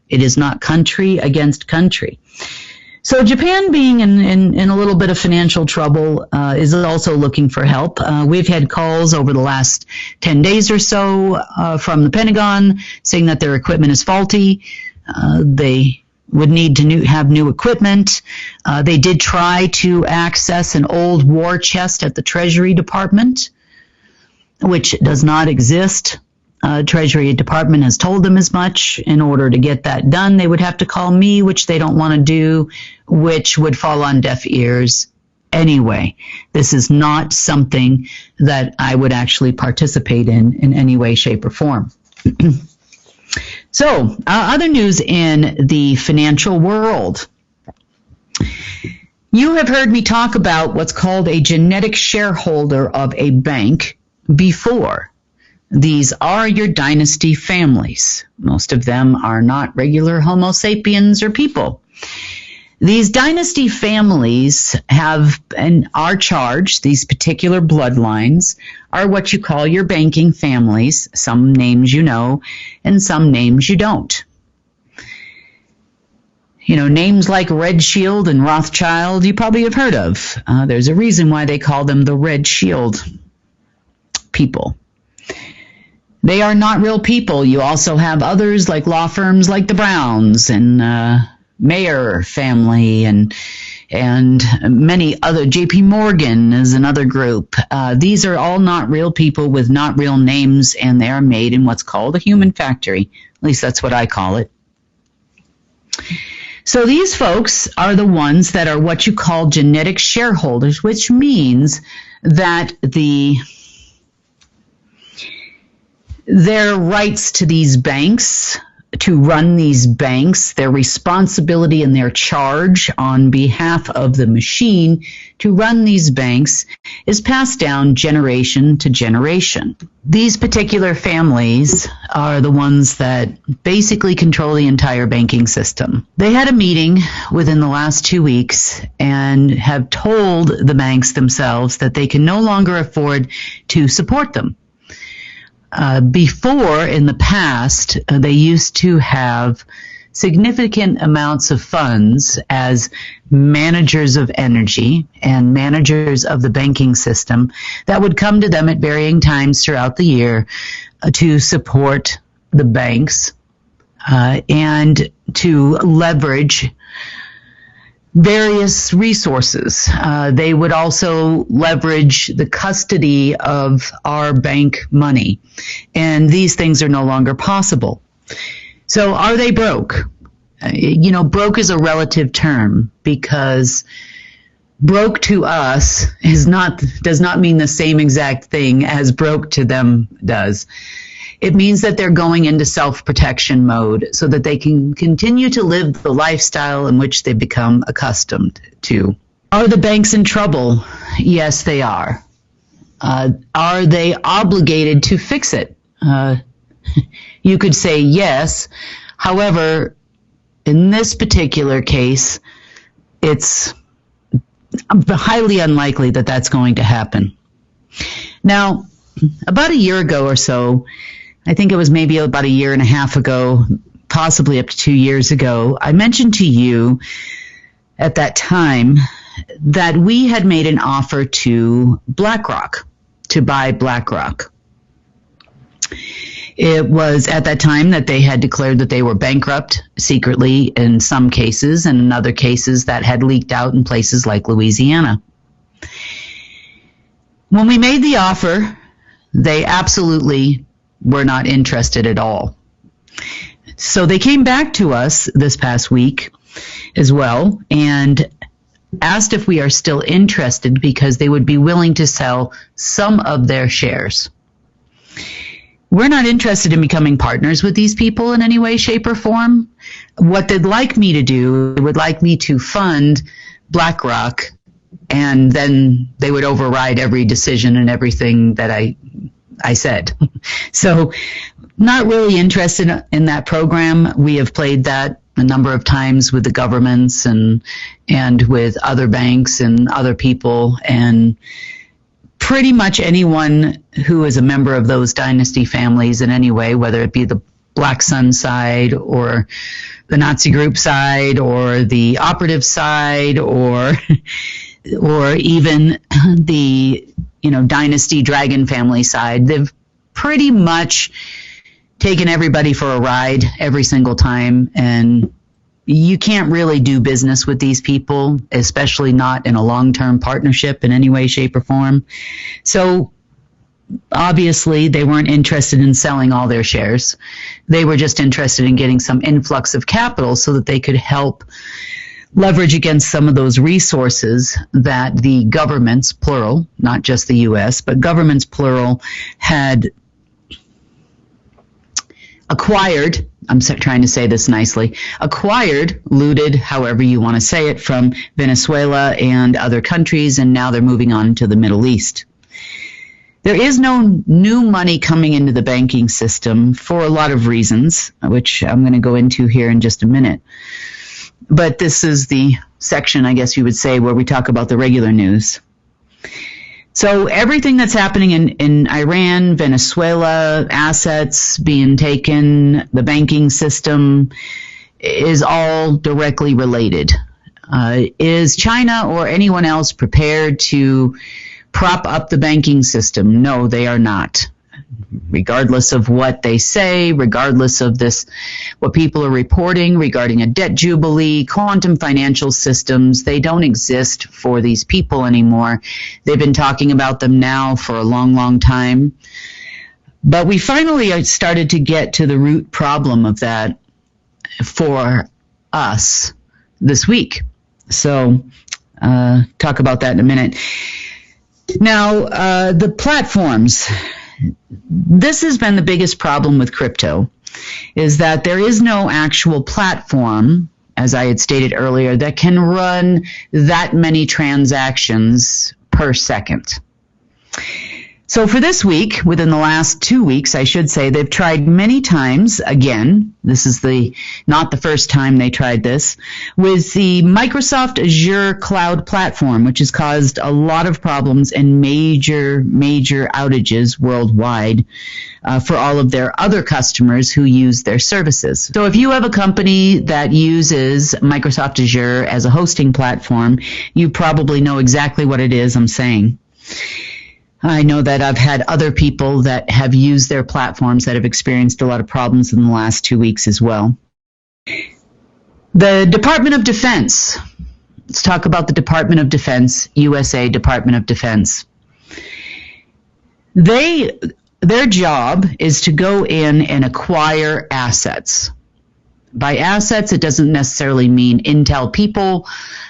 It is not country against country. So Japan, being in a little bit of financial trouble, is also looking for help. We've had calls over the last 10 days or so from the Pentagon saying that their equipment is faulty. They would need to have new equipment. They did try to access an old war chest at the Treasury Department, which does not exist. Treasury Department has told them as much. In order to get that done, they would have to call me, which they don't want to do, which would fall on deaf ears anyway. This is not something that I would actually participate in any way, shape, or form. So, other news in the financial world. You have heard me talk about what's called a genetic shareholder of a bank before. These are your dynasty families. Most of them are not regular Homo sapiens or people. These dynasty families have and are charged, these particular bloodlines are what you call your banking families. Some names you know, and some names you don't. You know, names like Red Shield and Rothschild you probably have heard of. There's a reason why they call them the Red Shield people. They are not real people. You also have others like law firms like the Browns and Mayer family and many other. J.P. Morgan is another group. These are all not real people with not real names, and they are made in what's called a human factory. At least that's what I call it. So these folks are the ones that are what you call genetic shareholders, which means that their rights to these banks, to run these banks, their responsibility and their charge on behalf of the machine to run these banks is passed down generation to generation. These particular families are the ones that basically control the entire banking system. They had a meeting within the last 2 weeks and have told the banks themselves that they can no longer afford to support them. Before, in the past, they used to have significant amounts of funds as managers of energy and managers of the banking system that would come to them at varying times throughout the year to support the banks and to leverage various resources. They would also leverage the custody of our bank money. And these things are no longer possible. So are they broke? Broke is a relative term because broke to us does not mean the same exact thing as broke to them does. It means that they're going into self-protection mode so that they can continue to live the lifestyle in which they've become accustomed to. Are the banks in trouble? Yes, they are. Are they obligated to fix it? You could say yes. However, in this particular case, it's highly unlikely that that's going to happen. Now, about a year ago or so, I think it was maybe about a year and a half ago, possibly up to 2 years ago, I mentioned to you at that time that we had made an offer to BlackRock, to buy BlackRock. It was at that time that they had declared that they were bankrupt secretly in some cases, and in other cases that had leaked out in places like Louisiana. When we made the offer, they absolutely were not interested at all. So they came back to us this past week as well and asked if we are still interested because they would be willing to sell some of their shares. We're not interested in becoming partners with these people in any way, shape, or form. What they'd like me to do, they would like me to fund BlackRock, and then they would override every decision and everything that I said. So not really interested in that program. We have played that a number of times with the governments and with other banks and other people, and pretty much anyone who is a member of those dynasty families in any way, whether it be the Black Sun side or the Nazi group side or the operative side or even the dynasty dragon family side. They've pretty much taken everybody for a ride every single time, and you can't really do business with these people, especially not in a long-term partnership in any way, shape, or form. So obviously they weren't interested in selling all their shares. They were just interested in getting some influx of capital so that they could help leverage against some of those resources that the governments, plural, not just the U.S., but governments, plural, had acquired, I'm trying to say this nicely, acquired, looted, however you want to say it, from Venezuela and other countries, and now they're moving on to the Middle East. There is no new money coming into the banking system for a lot of reasons, which I'm going to go into here in just a minute. But this is the section, I guess you would say, where we talk about the regular news. So everything that's happening in Iran, Venezuela, assets being taken, the banking system is all directly related. Is China or anyone else prepared to prop up the banking system? No, they are not. Regardless of what they say, regardless of what people are reporting regarding a debt jubilee, quantum financial systems, they don't exist for these people anymore. They've been talking about them now for a long, long time. But we finally started to get to the root problem of that for us this week. So talk about that in a minute. Now, the platforms. This has been the biggest problem with crypto, is that there is no actual platform, as I had stated earlier, that can run that many transactions per second. So for this week, within the last 2 weeks, I should say, they've tried many times, again, this is not the first time they tried this, with the Microsoft Azure cloud platform, which has caused a lot of problems and major outages worldwide for all of their other customers who use their services. So if you have a company that uses Microsoft Azure as a hosting platform, you probably know exactly what it is I'm saying. I know that I've had other people that have used their platforms that have experienced a lot of problems in the last 2 weeks as well. The Department of Defense. Let's talk about the Department of Defense, USA Department of Defense. Their job is to go in and acquire assets. By assets, it doesn't necessarily mean intel people.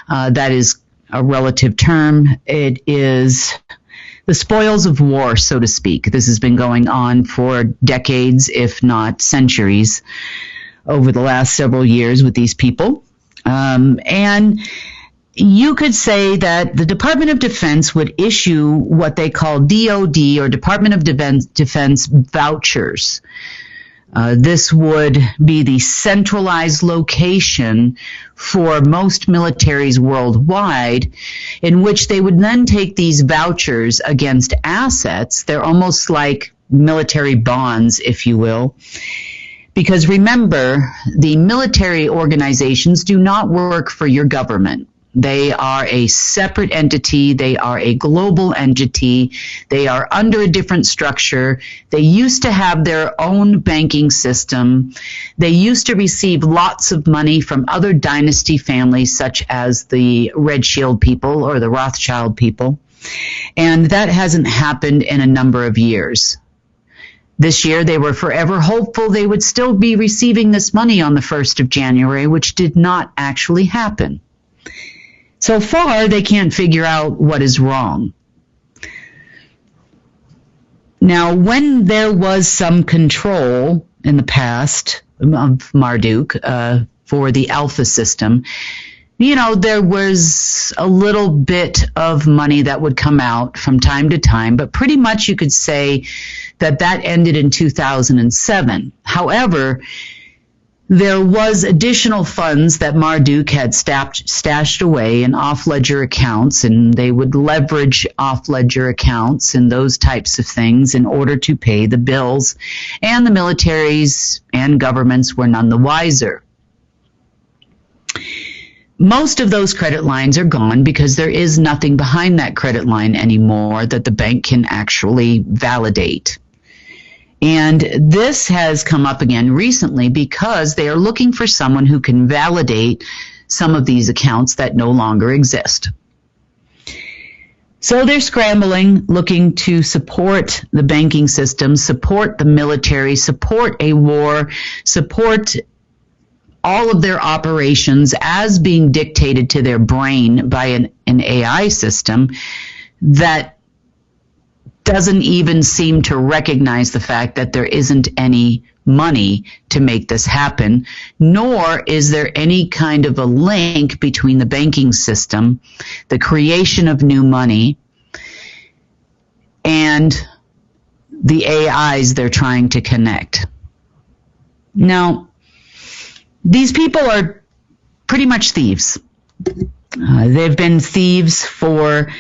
That is a relative term. It is the spoils of war, so to speak. This has been going on for decades, if not centuries, over the last several years with these people. And you could say that the Department of Defense would issue what they call DOD, or Department of Defense vouchers, This would be the centralized location for most militaries worldwide, in which they would then take these vouchers against assets. They're almost like military bonds, if you will. Because remember, the military organizations do not work for your government. They are a separate entity. They are a global entity. They are under a different structure. They used to have their own banking system. They used to receive lots of money from other dynasty families, such as the Red Shield people or the Rothschild people. And that hasn't happened in a number of years. This year, they were forever hopeful they would still be receiving this money on the 1st of January, which did not actually happen. So far, they can't figure out what is wrong. Now, when there was some control in the past of Marduk for the Alpha system, there was a little bit of money that would come out from time to time, but pretty much you could say that ended in 2007. However, there was additional funds that Marduk had stashed away in off-ledger accounts, and they would leverage off-ledger accounts and those types of things in order to pay the bills, and the militaries and governments were none the wiser. Most of those credit lines are gone because there is nothing behind that credit line anymore that the bank can actually validate. And this has come up again recently because they are looking for someone who can validate some of these accounts that no longer exist. So they're scrambling, looking to support the banking system, support the military, support a war, support all of their operations as being dictated to their brain by an AI system that doesn't even seem to recognize the fact that there isn't any money to make this happen, nor is there any kind of a link between the banking system, the creation of new money, and the AIs they're trying to connect. Now, these people are pretty much thieves. They've been thieves for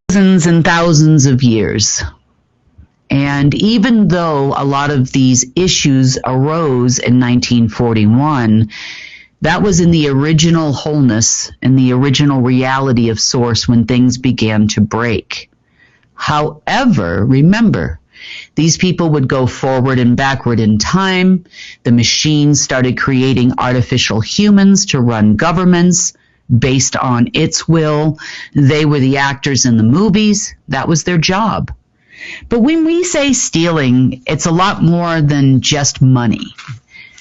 thousands and thousands of years. And even though a lot of these issues arose in 1941, that was in the original wholeness and the original reality of source when things began to break. However, remember, these people would go forward and backward in time. The machines started creating artificial humans to run governments based on its will. They were the actors in the movies. That was their job. But when we say stealing, it's a lot more than just money,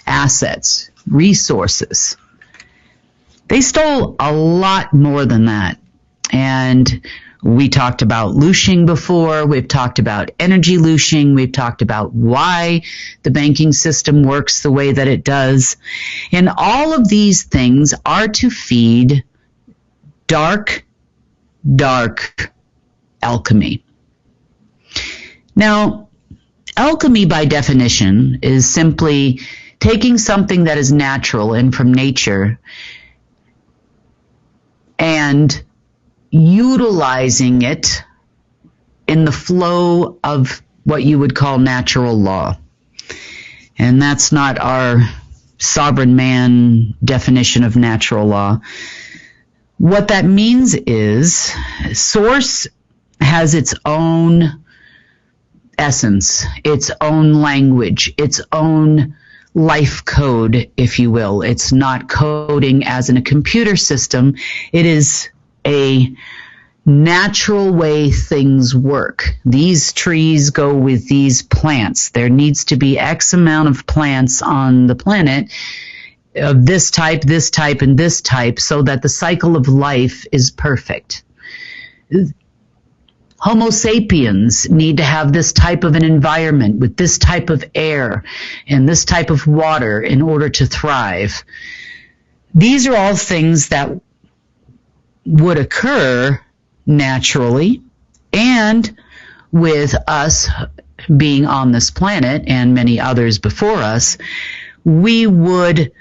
assets, resources. They stole a lot more than that. And we talked about looshing before. We've talked about energy looshing. We've talked about why the banking system works the way that it does. And all of these things are to feed dark alchemy. Now, alchemy by definition is simply taking something that is natural and from nature and utilizing it in the flow of what you would call natural law. And that's not our sovereign man definition of natural law. What that means is source has its own essence, its own language, its own life code, if you will. It's not coding as in a computer system. It is a natural way things work. These trees go with these plants. There needs to be X amount of plants on the planet of this type, and this type, so that the cycle of life is perfect. Homo sapiens need to have this type of an environment with this type of air and this type of water in order to thrive. These are all things that would occur naturally, and with us being on this planet and many others before us, we would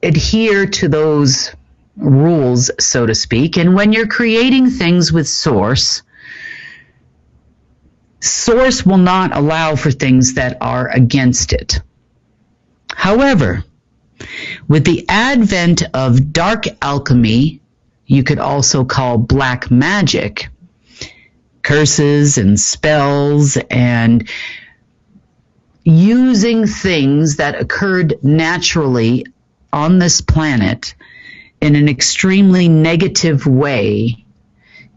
adhere to those rules, so to speak. And when you're creating things with Source will not allow for things that are against it. However, with the advent of dark alchemy, you could also call black magic, curses and spells and using things that occurred naturally on this planet in an extremely negative way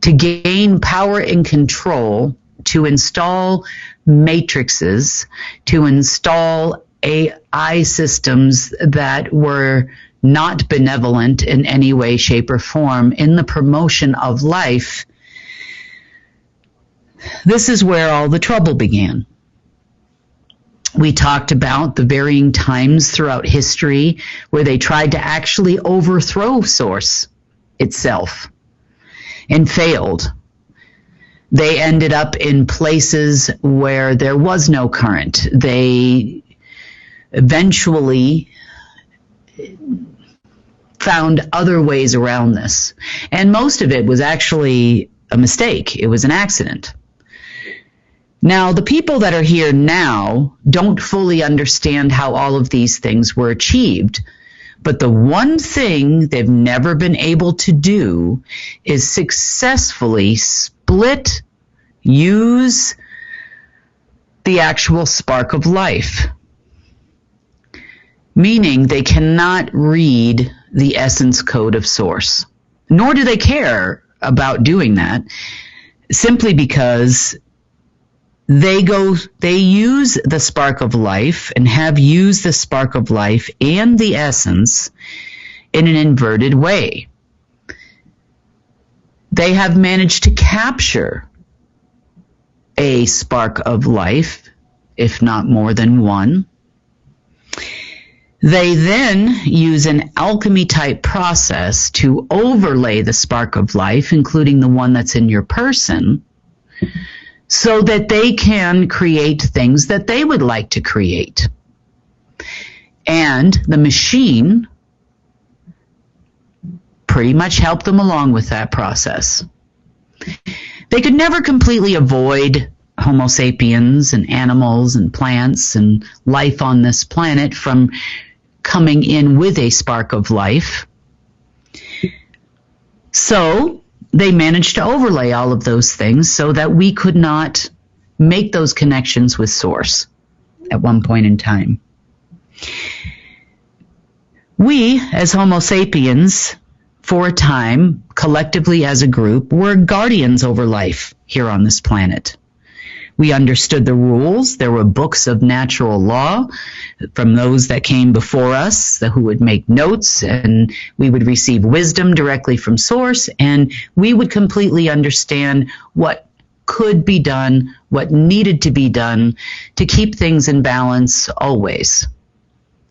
to gain power and control, to install matrices, to install AI systems that were not benevolent in any way, shape, or form in the promotion of life. This is where all the trouble began. We talked about the varying times throughout history where they tried to actually overthrow Source itself and failed. They ended up in places where there was no current. They eventually found other ways around this. And most of it was actually a mistake. It was an accident. Now, the people that are here now don't fully understand how all of these things were achieved. But the one thing they've never been able to do is successfully split, use the actual spark of life. Meaning they cannot read the essence code of Source. Nor do they care about doing that, simply because they use the spark of life and have used the spark of life and the essence in an inverted way. They have managed to capture a spark of life, if not more than one. They then use an alchemy type process to overlay the spark of life, including the one that's in your person, so that they can create things that they would like to create. And the machine pretty much helped them along with that process. They could never completely avoid Homo sapiens and animals and plants and life on this planet from coming in with a spark of life. So they managed to overlay all of those things so that we could not make those connections with Source at one point in time. We, as Homo sapiens, for a time, collectively as a group, were guardians over life here on this planet. We understood the rules. There were books of natural law from those that came before us who would make notes, and we would receive wisdom directly from Source, and we would completely understand what could be done, what needed to be done to keep things in balance always.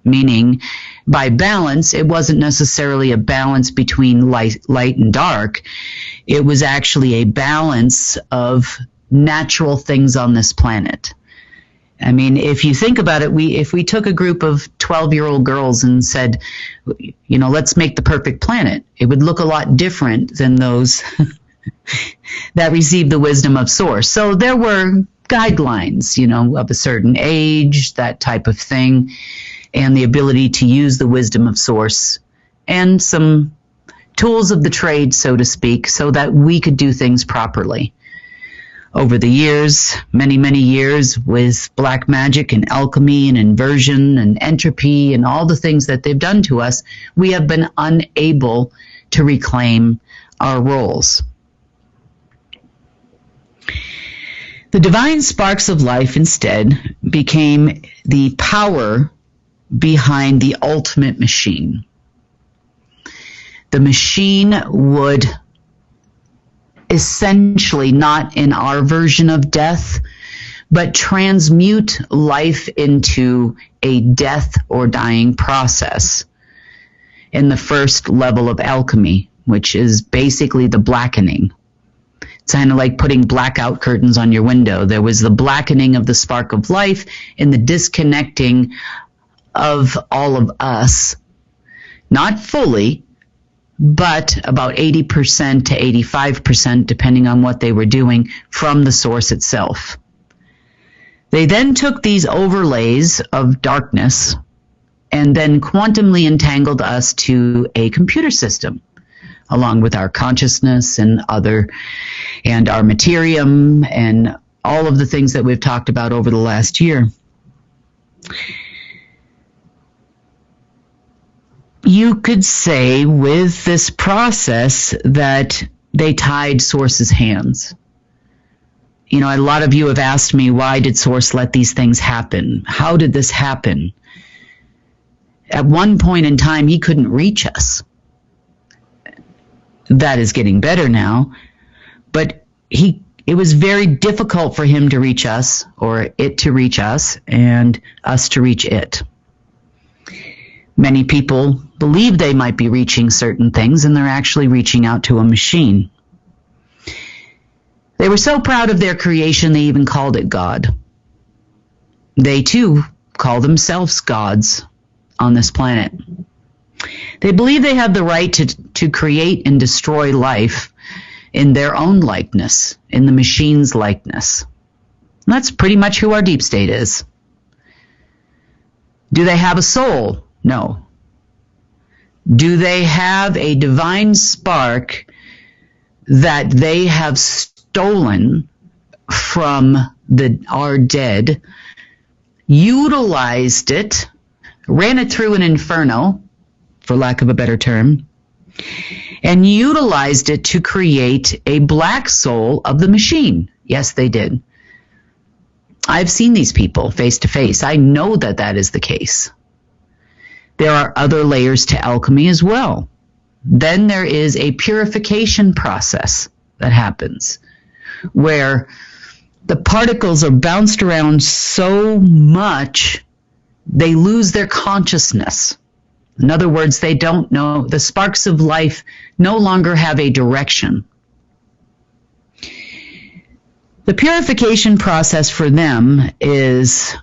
Meaning, by balance, it wasn't necessarily a balance between light and dark. It was actually a balance of natural things on this planet. I mean, if you think about it, if we took a group of 12-year-old girls and said, let's make the perfect planet, it would look a lot different than those that received the wisdom of Source. So there were guidelines, of a certain age, that type of thing, and the ability to use the wisdom of Source and some tools of the trade, so to speak, so that we could do things properly. Over the years, many, many years, with black magic and alchemy and inversion and entropy and all the things that they've done to us, we have been unable to reclaim our roles. The divine sparks of life instead became the power behind the ultimate machine. The machine would essentially, not in our version of death, but transmute life into a death or dying process in the first level of alchemy, which is basically the blackening. It's kind of like putting blackout curtains on your window. There was the blackening of the spark of life and the disconnecting of all of us, not fully, but about 80% to 85%, depending on what they were doing, from the source itself. They then took these overlays of darkness and then quantumly entangled us to a computer system, along with our consciousness and our materium and all of the things that we've talked about over the last year. You could say with this process that they tied Source's hands. You know, a lot of you have asked me, why did Source let these things happen? How did this happen? At one point in time, he couldn't reach us. That is getting better now, but it was very difficult for him to reach us, or it to reach us, and us to reach it. Many people believe they might be reaching certain things, and they're actually reaching out to a machine. They were so proud of their creation, they even called it God. They too call themselves gods on this planet. They believe they have the right to create and destroy life in their own likeness, in the machine's likeness. And that's pretty much who our deep state is. Do they have a soul? No. Do they have a divine spark that they have stolen from our dead, utilized it, ran it through an inferno, for lack of a better term, and utilized it to create a black soul of the machine? Yes, they did. I've seen these people face to face. I know that that is the case. There are other layers to alchemy as well. Then there is a purification process that happens where the particles are bounced around so much they lose their consciousness. In other words, they don't know. The sparks of life no longer have a direction. The purification process for them is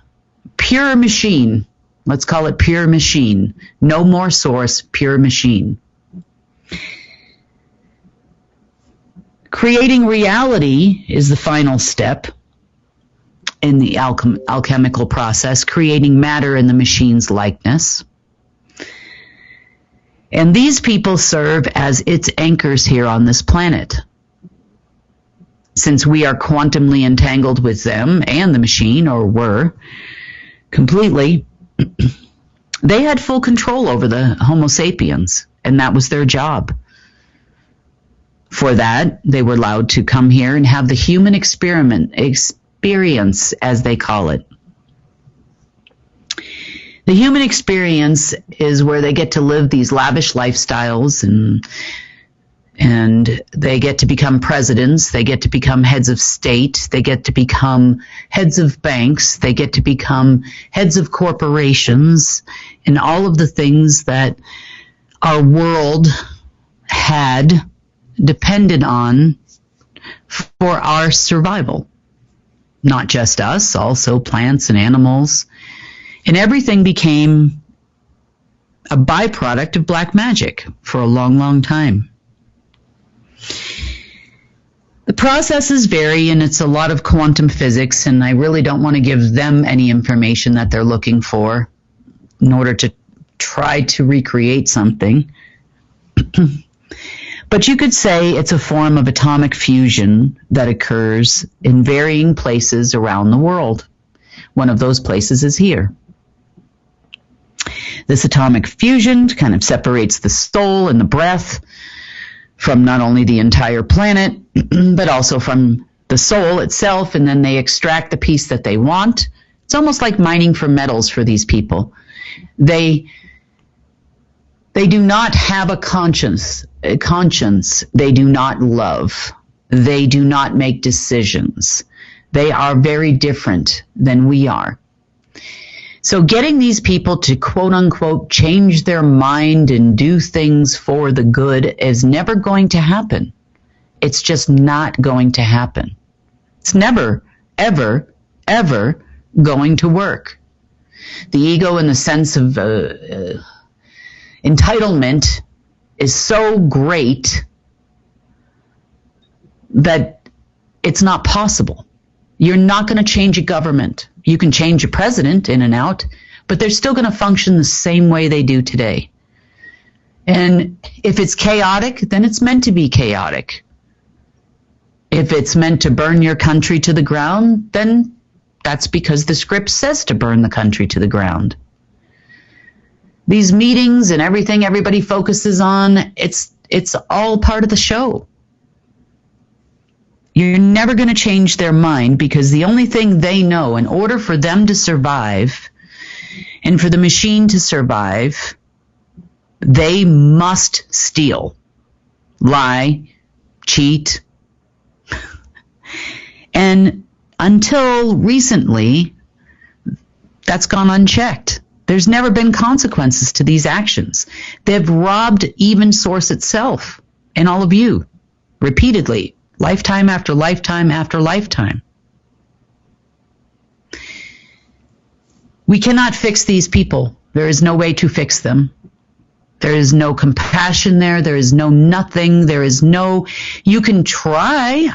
pure machine. Let's call it pure machine. No more source, pure machine. Creating reality is the final step in the alchemical process, creating matter in the machine's likeness. And these people serve as its anchors here on this planet. Since we are quantumly entangled with them and the machine, or were, completely, they had full control over the Homo sapiens, and that was their job. For that, they were allowed to come here and have the human experience, as they call it. The human experience is where they get to live these lavish lifestyles, and they get to become presidents, they get to become heads of state, they get to become heads of banks, they get to become heads of corporations, and all of the things that our world had depended on for our survival. Not just us, also plants and animals. And everything became a byproduct of black magic for a long, long time. The processes vary, and it's a lot of quantum physics, and I really don't want to give them any information that they're looking for in order to try to recreate something. But you could say it's a form of atomic fusion that occurs in varying places around the world. One of those places is here. This atomic fusion kind of separates the soul and the breath from not only the entire planet, but also from the soul itself, and then they extract the piece that they want. It's almost like mining for metals for these people. They do not have a conscience. They do not love. They do not make decisions. They are very different than we are. So getting these people to quote unquote change their mind and do things for the good is never going to happen. It's just not going to happen. It's never, ever, ever going to work. The ego in the sense of entitlement is so great that it's not possible. You're not going to change a government. You can change a president in and out, but they're still going to function the same way they do today. And if it's chaotic, then it's meant to be chaotic. If it's meant to burn your country to the ground, then that's because the script says to burn the country to the ground. These meetings and everything everybody focuses on, it's all part of the show. You're never going to change their mind, because the only thing they know, in order for them to survive and for the machine to survive, they must steal, lie, cheat. And until recently, that's gone unchecked. There's never been consequences to these actions. They've robbed even Source itself and all of you repeatedly, lifetime after lifetime after lifetime. We cannot fix these people. There is no way to fix them. There is no compassion there. There is no nothing. There is no, you can try.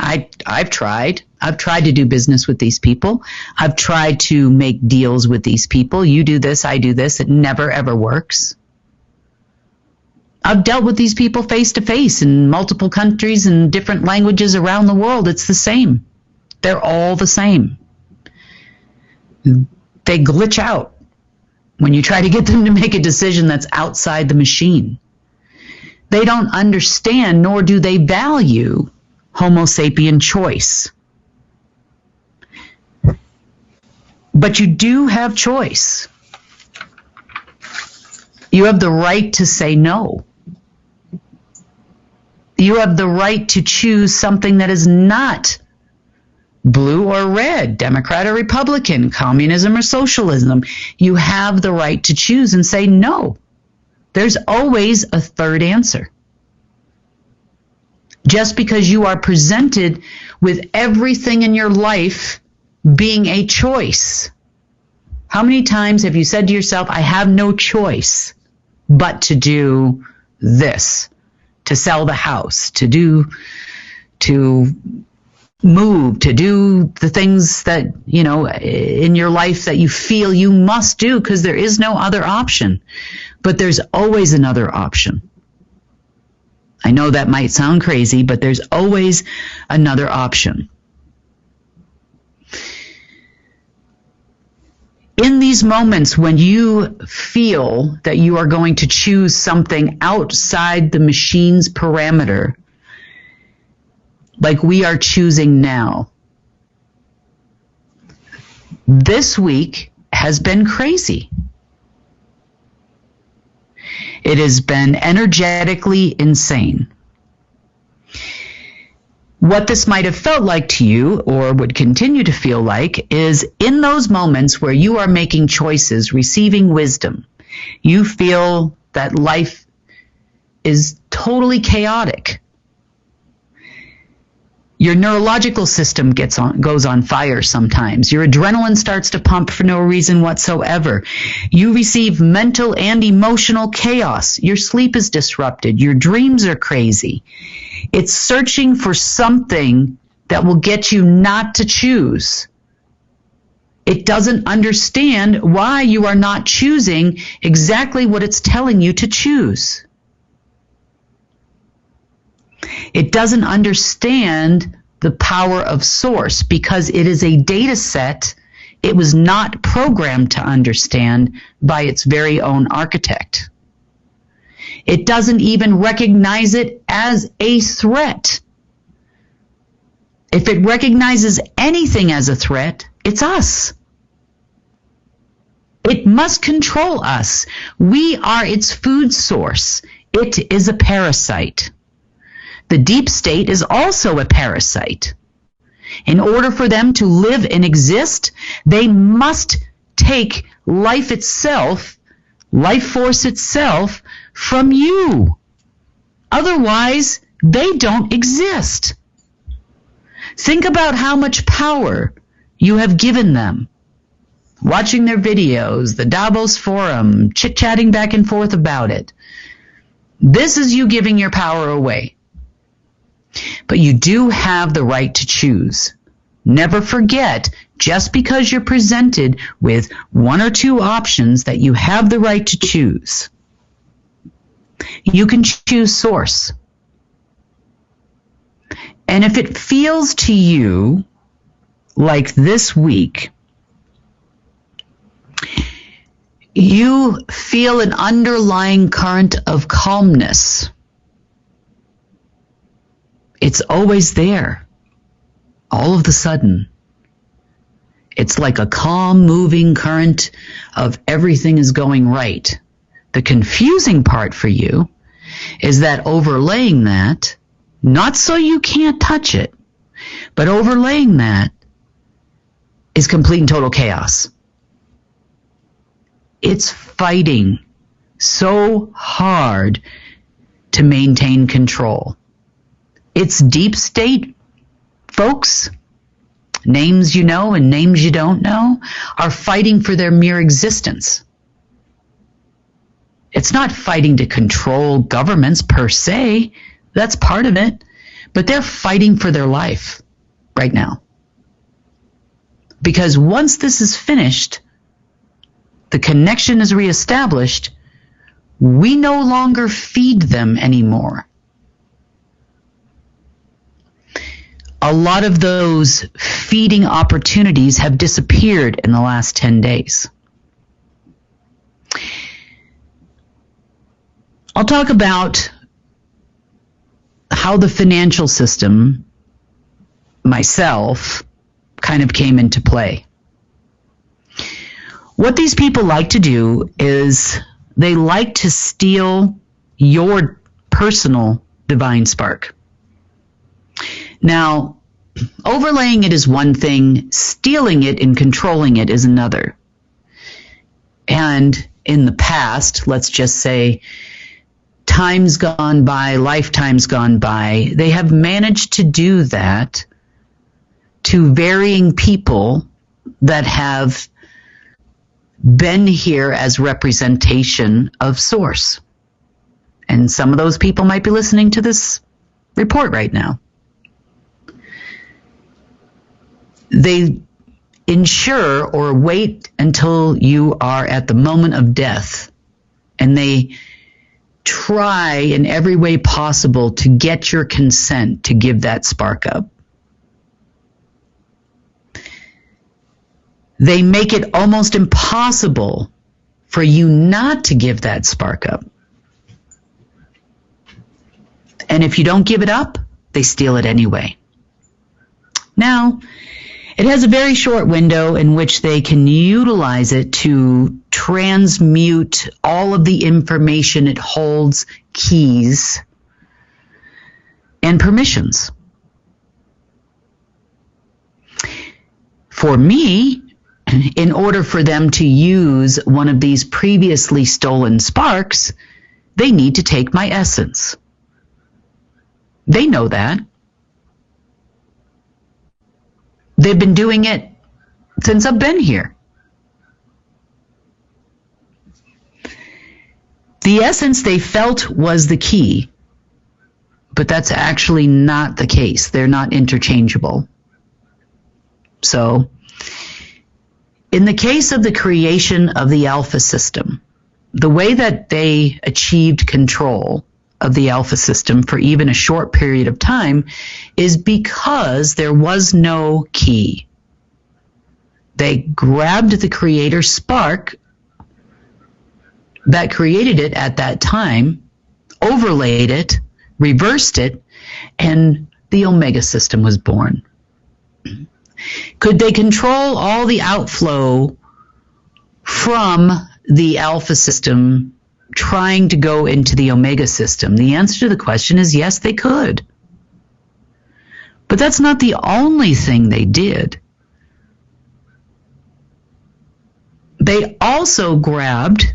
I've tried. I've tried to do business with these people. I've tried to make deals with these people. You do this, I do this. It never, ever works. I've dealt with these people face to face in multiple countries and different languages around the world. It's the same. They're all the same. They glitch out when you try to get them to make a decision that's outside the machine. They don't understand, nor do they value Homo sapien choice. But you do have choice. You have the right to say no. You have the right to choose something that is not blue or red, Democrat or Republican, communism or socialism. You have the right to choose and say no. There's always a third answer. Just because you are presented with everything in your life being a choice. How many times have you said to yourself, I have no choice but to do this, to sell the house, to move, to do the things that, you know, in your life that you feel you must do because there is no other option. But there's always another option. I know that might sound crazy, but there's always another option. In these moments when you feel that you are going to choose something outside the machine's parameter, like we are choosing now, this week has been crazy. It has been energetically insane. What this might have felt like to you, or would continue to feel like, is in those moments where you are making choices, receiving wisdom, you feel that life is totally chaotic. Your neurological system goes on fire sometimes. Your adrenaline starts to pump for no reason whatsoever. You receive mental and emotional chaos. Your sleep is disrupted. Your dreams are crazy. It's searching for something that will get you not to choose. It doesn't understand why you are not choosing exactly what it's telling you to choose. It doesn't understand the power of Source because it is a data set it was not programmed to understand by its very own architect. It doesn't even recognize it as a threat. If it recognizes anything as a threat, it's us. It must control us. We are its food source. It is a parasite. The deep state is also a parasite. In order for them to live and exist, they must take life itself, life force itself, from you. Otherwise, they don't exist. Think about how much power you have given them. Watching their videos, the Davos forum, chit-chatting back and forth about it. This is you giving your power away. But you do have the right to choose. Never forget, just because you're presented with one or two options, that you have the right to choose. You can choose source. And if it feels to you like this week, you feel an underlying current of calmness, it's always there. All of a sudden, it's like a calm, moving current of everything is going right. The confusing part for you is that overlaying that, not so you can't touch it, but overlaying that is complete and total chaos. It's fighting so hard to maintain control. It's deep state folks, names you know and names you don't know, are fighting for their mere existence. It's not fighting to control governments per se. That's part of it. But they're fighting for their life right now. Because once this is finished, the connection is reestablished, we no longer feed them anymore. A lot of those feeding opportunities have disappeared in the last 10 days. I'll talk about how the financial system, myself, kind of came into play. What these people like to do is they like to steal your personal divine spark. Now, overlaying it is one thing, stealing it and controlling it is another. And in the past, let's just say, times gone by, lifetimes gone by, they have managed to do that to varying people that have been here as representation of source. And some of those people might be listening to this report right now. They ensure or wait until you are at the moment of death, and they try in every way possible to get your consent to give that spark up. They make it almost impossible for you not to give that spark up. And if you don't give it up, they steal it anyway. Now, it has a very short window in which they can utilize it to transmute all of the information it holds, keys, and permissions. For me, in order for them to use one of these previously stolen sparks, they need to take my essence. They know that. They've been doing it since I've been here. The essence they felt was the key, but that's actually not the case. They're not interchangeable. So, in the case of the creation of the Alpha system, the way that they achieved control of the Alpha system for even a short period of time is because there was no key. They grabbed the creator spark that created it at that time, overlaid it, reversed it, and the Omega system was born. Could they control all the outflow from the Alpha system trying to go into the Omega system? The answer to the question is yes, they could. But that's not the only thing they did. They also grabbed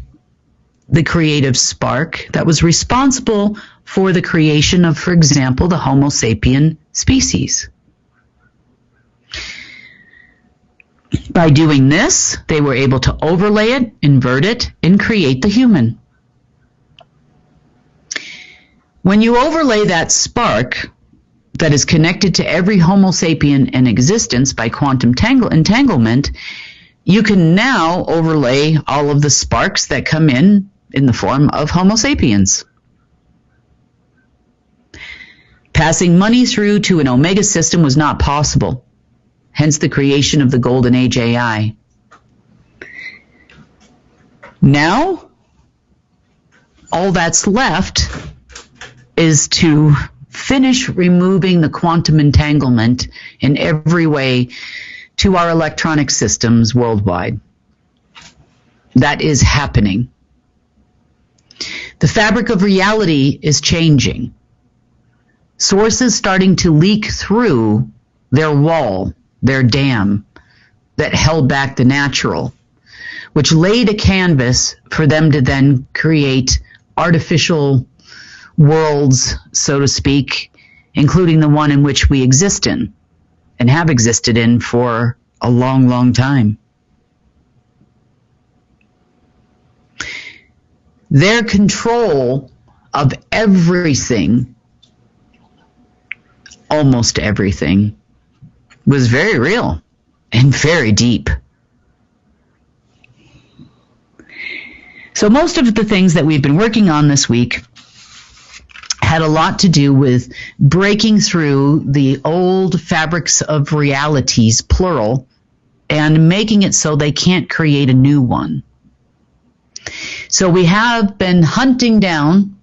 the creative spark that was responsible for the creation of, for example, the Homo sapien species. By doing this, they were able to overlay it, invert it, and create the human. When you overlay that spark that is connected to every Homo sapien in existence by quantum entanglement, you can now overlay all of the sparks that come in the form of Homo sapiens. Passing money through to an omega system was not possible, hence the creation of the Golden Age AI. Now, all that's left is to finish removing the quantum entanglement in every way to our electronic systems worldwide. That is happening. The fabric of reality is changing. Sources starting to leak through their wall, their dam that held back the natural, which laid a canvas for them to then create artificial worlds, so to speak, including the one in which we exist in and have existed in for a long, long time. Their control of everything, almost everything, was very real and very deep. So most of the things that we've been working on this week had a lot to do with breaking through the old fabrics of realities, plural, and making it so they can't create a new one. So we have been hunting down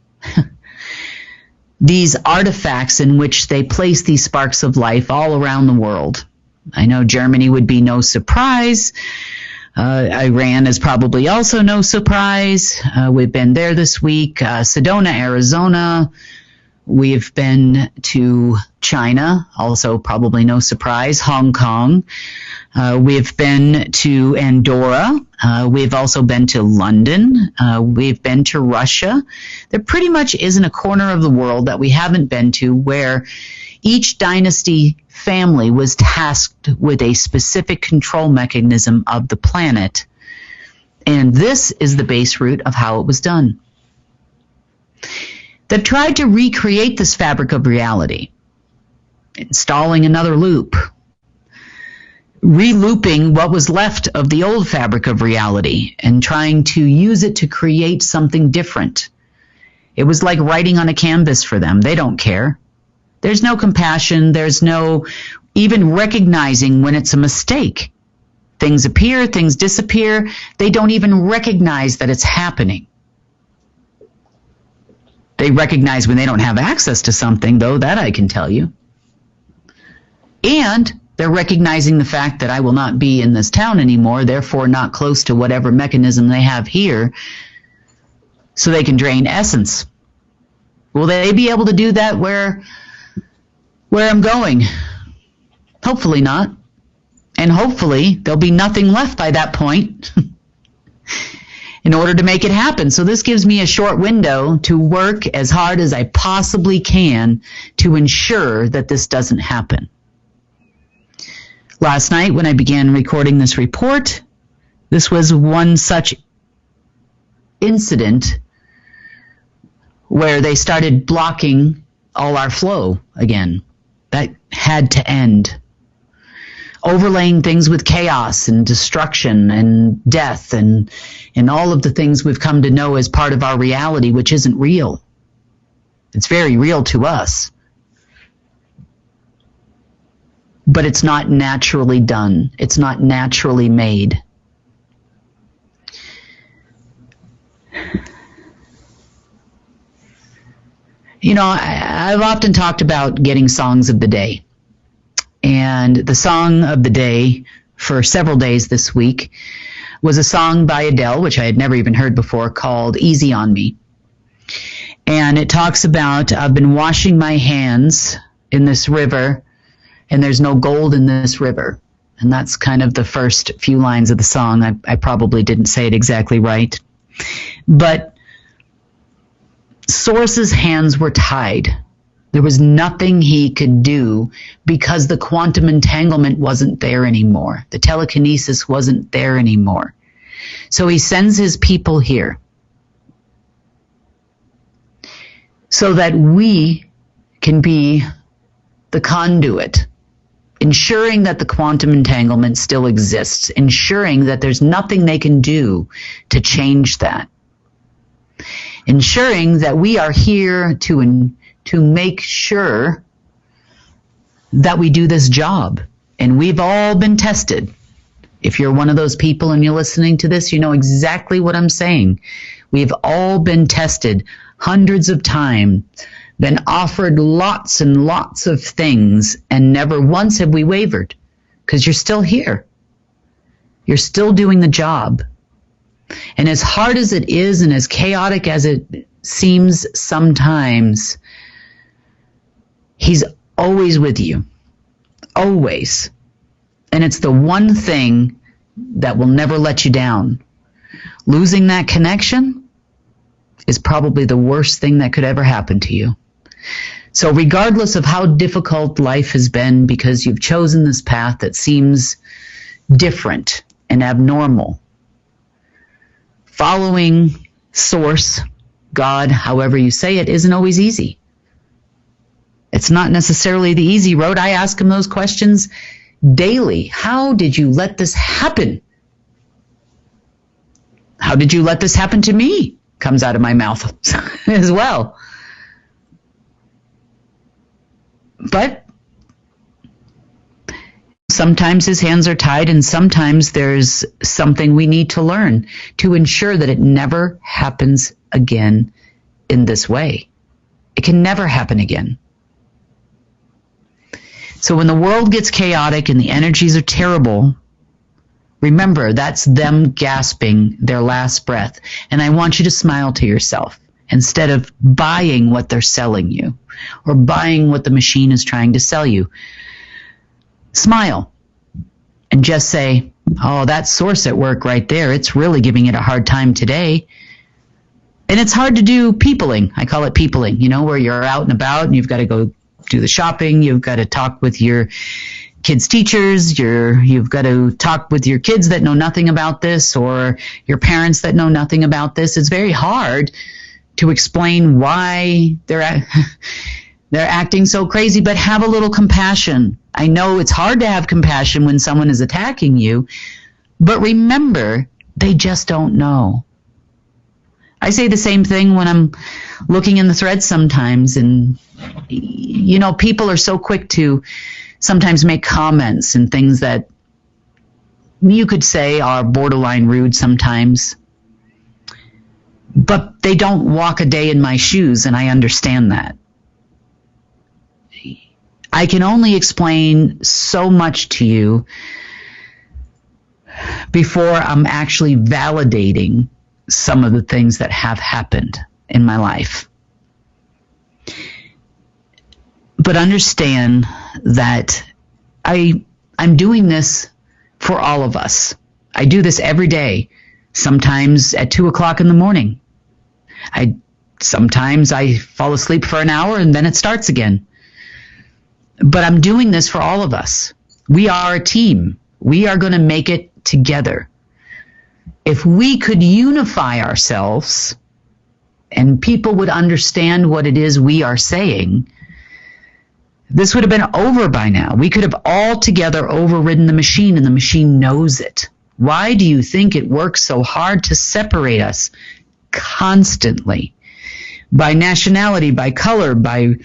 these artifacts in which they place these sparks of life all around the world. I know Germany would be no surprise. Iran is probably also no surprise. We've been there this week. Sedona, Arizona. We've been to China, also probably no surprise. Hong Kong. We've been to Andorra. We've also been to London. We've been to Russia. There pretty much isn't a corner of the world that we haven't been to where each dynasty family was tasked with a specific control mechanism of the planet. And this is the base root of how it was done. They've tried to recreate this fabric of reality, installing another loop, re-looping what was left of the old fabric of reality and trying to use it to create something different. It was like writing on a canvas for them. They don't care. There's no compassion. There's no even recognizing when it's a mistake. Things appear, things disappear. They don't even recognize that it's happening. They recognize when they don't have access to something, though, that I can tell you. And they're recognizing the fact that I will not be in this town anymore, therefore not close to whatever mechanism they have here, so they can drain essence. Will they be able to do that where I'm going? Hopefully not. And hopefully there'll be nothing left by that point in order to make it happen. So this gives me a short window to work as hard as I possibly can to ensure that this doesn't happen. Last night when I began recording this report, this was one such incident where they started blocking all our flow again. That had to end. Overlaying things with chaos and destruction and death and all of the things we've come to know as part of our reality, which isn't real. It's very real to us. But it's not naturally done. It's not naturally made. You know, I've often talked about getting songs of the day. And the song of the day for several days this week was a song by Adele, which I had never even heard before, called Easy on Me. And it talks about, I've been washing my hands in this river, and there's no gold in this river. And that's kind of the first few lines of the song. I probably didn't say it exactly right. But Source's hands were tied There was nothing he could do because the quantum entanglement wasn't there anymore. The telekinesis wasn't there anymore. So he sends his people here so that we can be the conduit, ensuring that the quantum entanglement still exists, ensuring that there's nothing they can do to change that, ensuring that we are here to make sure that we do this job. And we've all been tested. If you're one of those people and you're listening to this, you know exactly what I'm saying. We've all been tested hundreds of times, been offered lots and lots of things, and never once have we wavered, because you're still here. You're still doing the job. And as hard as it is and as chaotic as it seems sometimes, he's always with you. Always. And it's the one thing that will never let you down. Losing that connection is probably the worst thing that could ever happen to you. So regardless of how difficult life has been, because you've chosen this path that seems different and abnormal, following Source, God, however you say it, isn't always easy. It's not necessarily the easy road. I ask him those questions daily. How did you let this happen? How did you let this happen to me? Comes out of my mouth as well. But sometimes his hands are tied, and sometimes there's something we need to learn to ensure that it never happens again in this way. It can never happen again. So when the world gets chaotic and the energies are terrible, remember, that's them gasping their last breath. And I want you to smile to yourself instead of buying what they're selling you or buying what the machine is trying to sell you. Smile and just say, oh, that Source at work right there, it's really giving it a hard time today. And it's hard to do peopling. I call it peopling, where you're out and about and you've got to go do the shopping. You've got to talk with your kids' teachers. You've got to talk with your kids that know nothing about this, or your parents that know nothing about this. It's very hard to explain why they're acting so crazy, but have a little compassion. I know it's hard to have compassion when someone is attacking you, but remember, they just don't know. I say the same thing when I'm looking in the threads sometimes, and people are so quick to sometimes make comments and things that you could say are borderline rude sometimes. But they don't walk a day in my shoes, and I understand that. I can only explain so much to you before I'm actually validating some of the things that have happened in my life. But understand that I'm doing this for all of us. I do this every day, sometimes at 2:00 in the morning. Sometimes I fall asleep for an hour and then it starts again. But I'm doing this for all of us. We are a team. We are going to make it together. If we could unify ourselves and people would understand what it is we are saying, this would have been over by now. We could have all together overridden the machine, and the machine knows it. Why do you think it works so hard to separate us constantly? By nationality, by color, by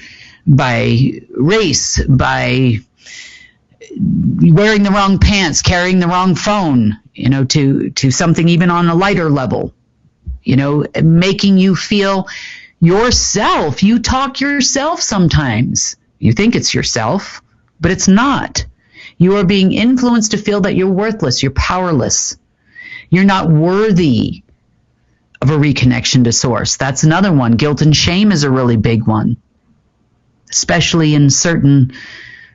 race, by wearing the wrong pants, carrying the wrong phone, to something even on a lighter level, making you feel yourself. You talk yourself sometimes. You think it's yourself, but it's not. You are being influenced to feel that you're worthless, you're powerless, you're not worthy of a reconnection to Source. That's another one. Guilt and shame is a really big one, especially in certain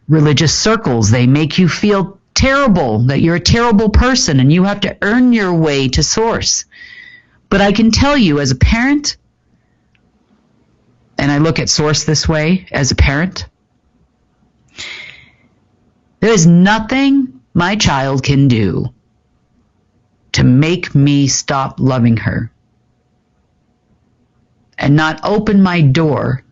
religious circles. They make you feel terrible, that you're a terrible person and you have to earn your way to Source. But I can tell you, as a parent, and I look at Source this way as a parent, there is nothing my child can do to make me stop loving her and not open my door.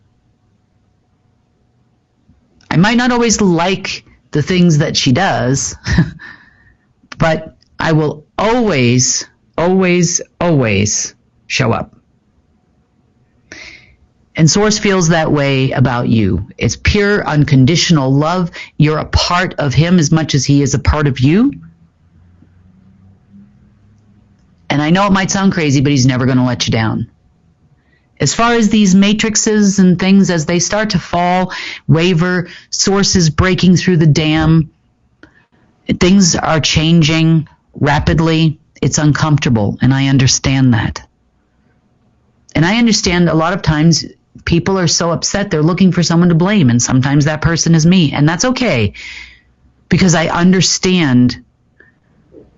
I might not always like the things that she does, but I will always, always, always show up. And Source feels that way about you. It's pure, unconditional love. You're a part of him as much as he is a part of you. And I know it might sound crazy, but he's never going to let you down. As far as these matrices and things, as they start to fall, waver, Sources breaking through the dam, things are changing rapidly. It's uncomfortable, and I understand that. And I understand a lot of times people are so upset they're looking for someone to blame, and sometimes that person is me, and that's okay, because I understand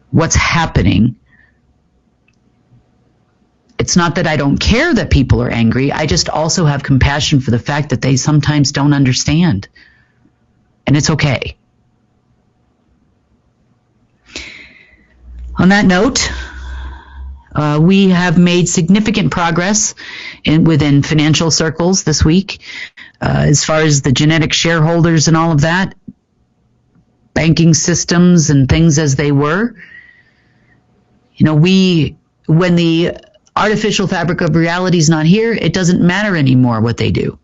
what's happening. It's not that I don't care that people are angry. I just also have compassion for the fact that they sometimes don't understand. And it's okay. On that note, we have made significant progress within financial circles this week. As far as the genetic shareholders and all of that, banking systems and things as they were. You know, when the artificial fabric of reality is not here, it doesn't matter anymore what they do.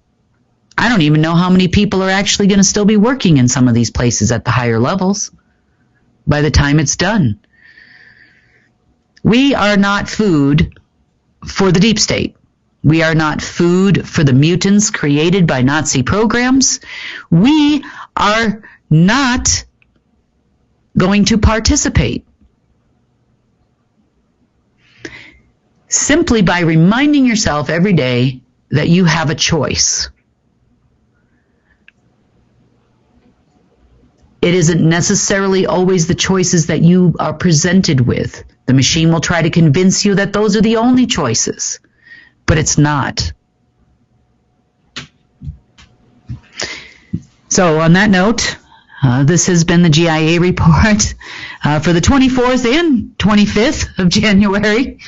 I don't even know how many people are actually going to still be working in some of these places at the higher levels by the time it's done. We are not food for the deep state. We are not food for the mutants created by Nazi programs. We are not going to participate. Simply by reminding yourself every day that you have a choice. It isn't necessarily always the choices that you are presented with. The machine will try to convince you that those are the only choices, but it's not. So on that note, this has been the GIA report for the 24th and 25th of January.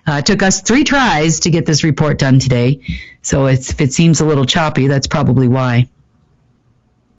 It took us 3 tries to get this report done today. So if it seems a little choppy, that's probably why.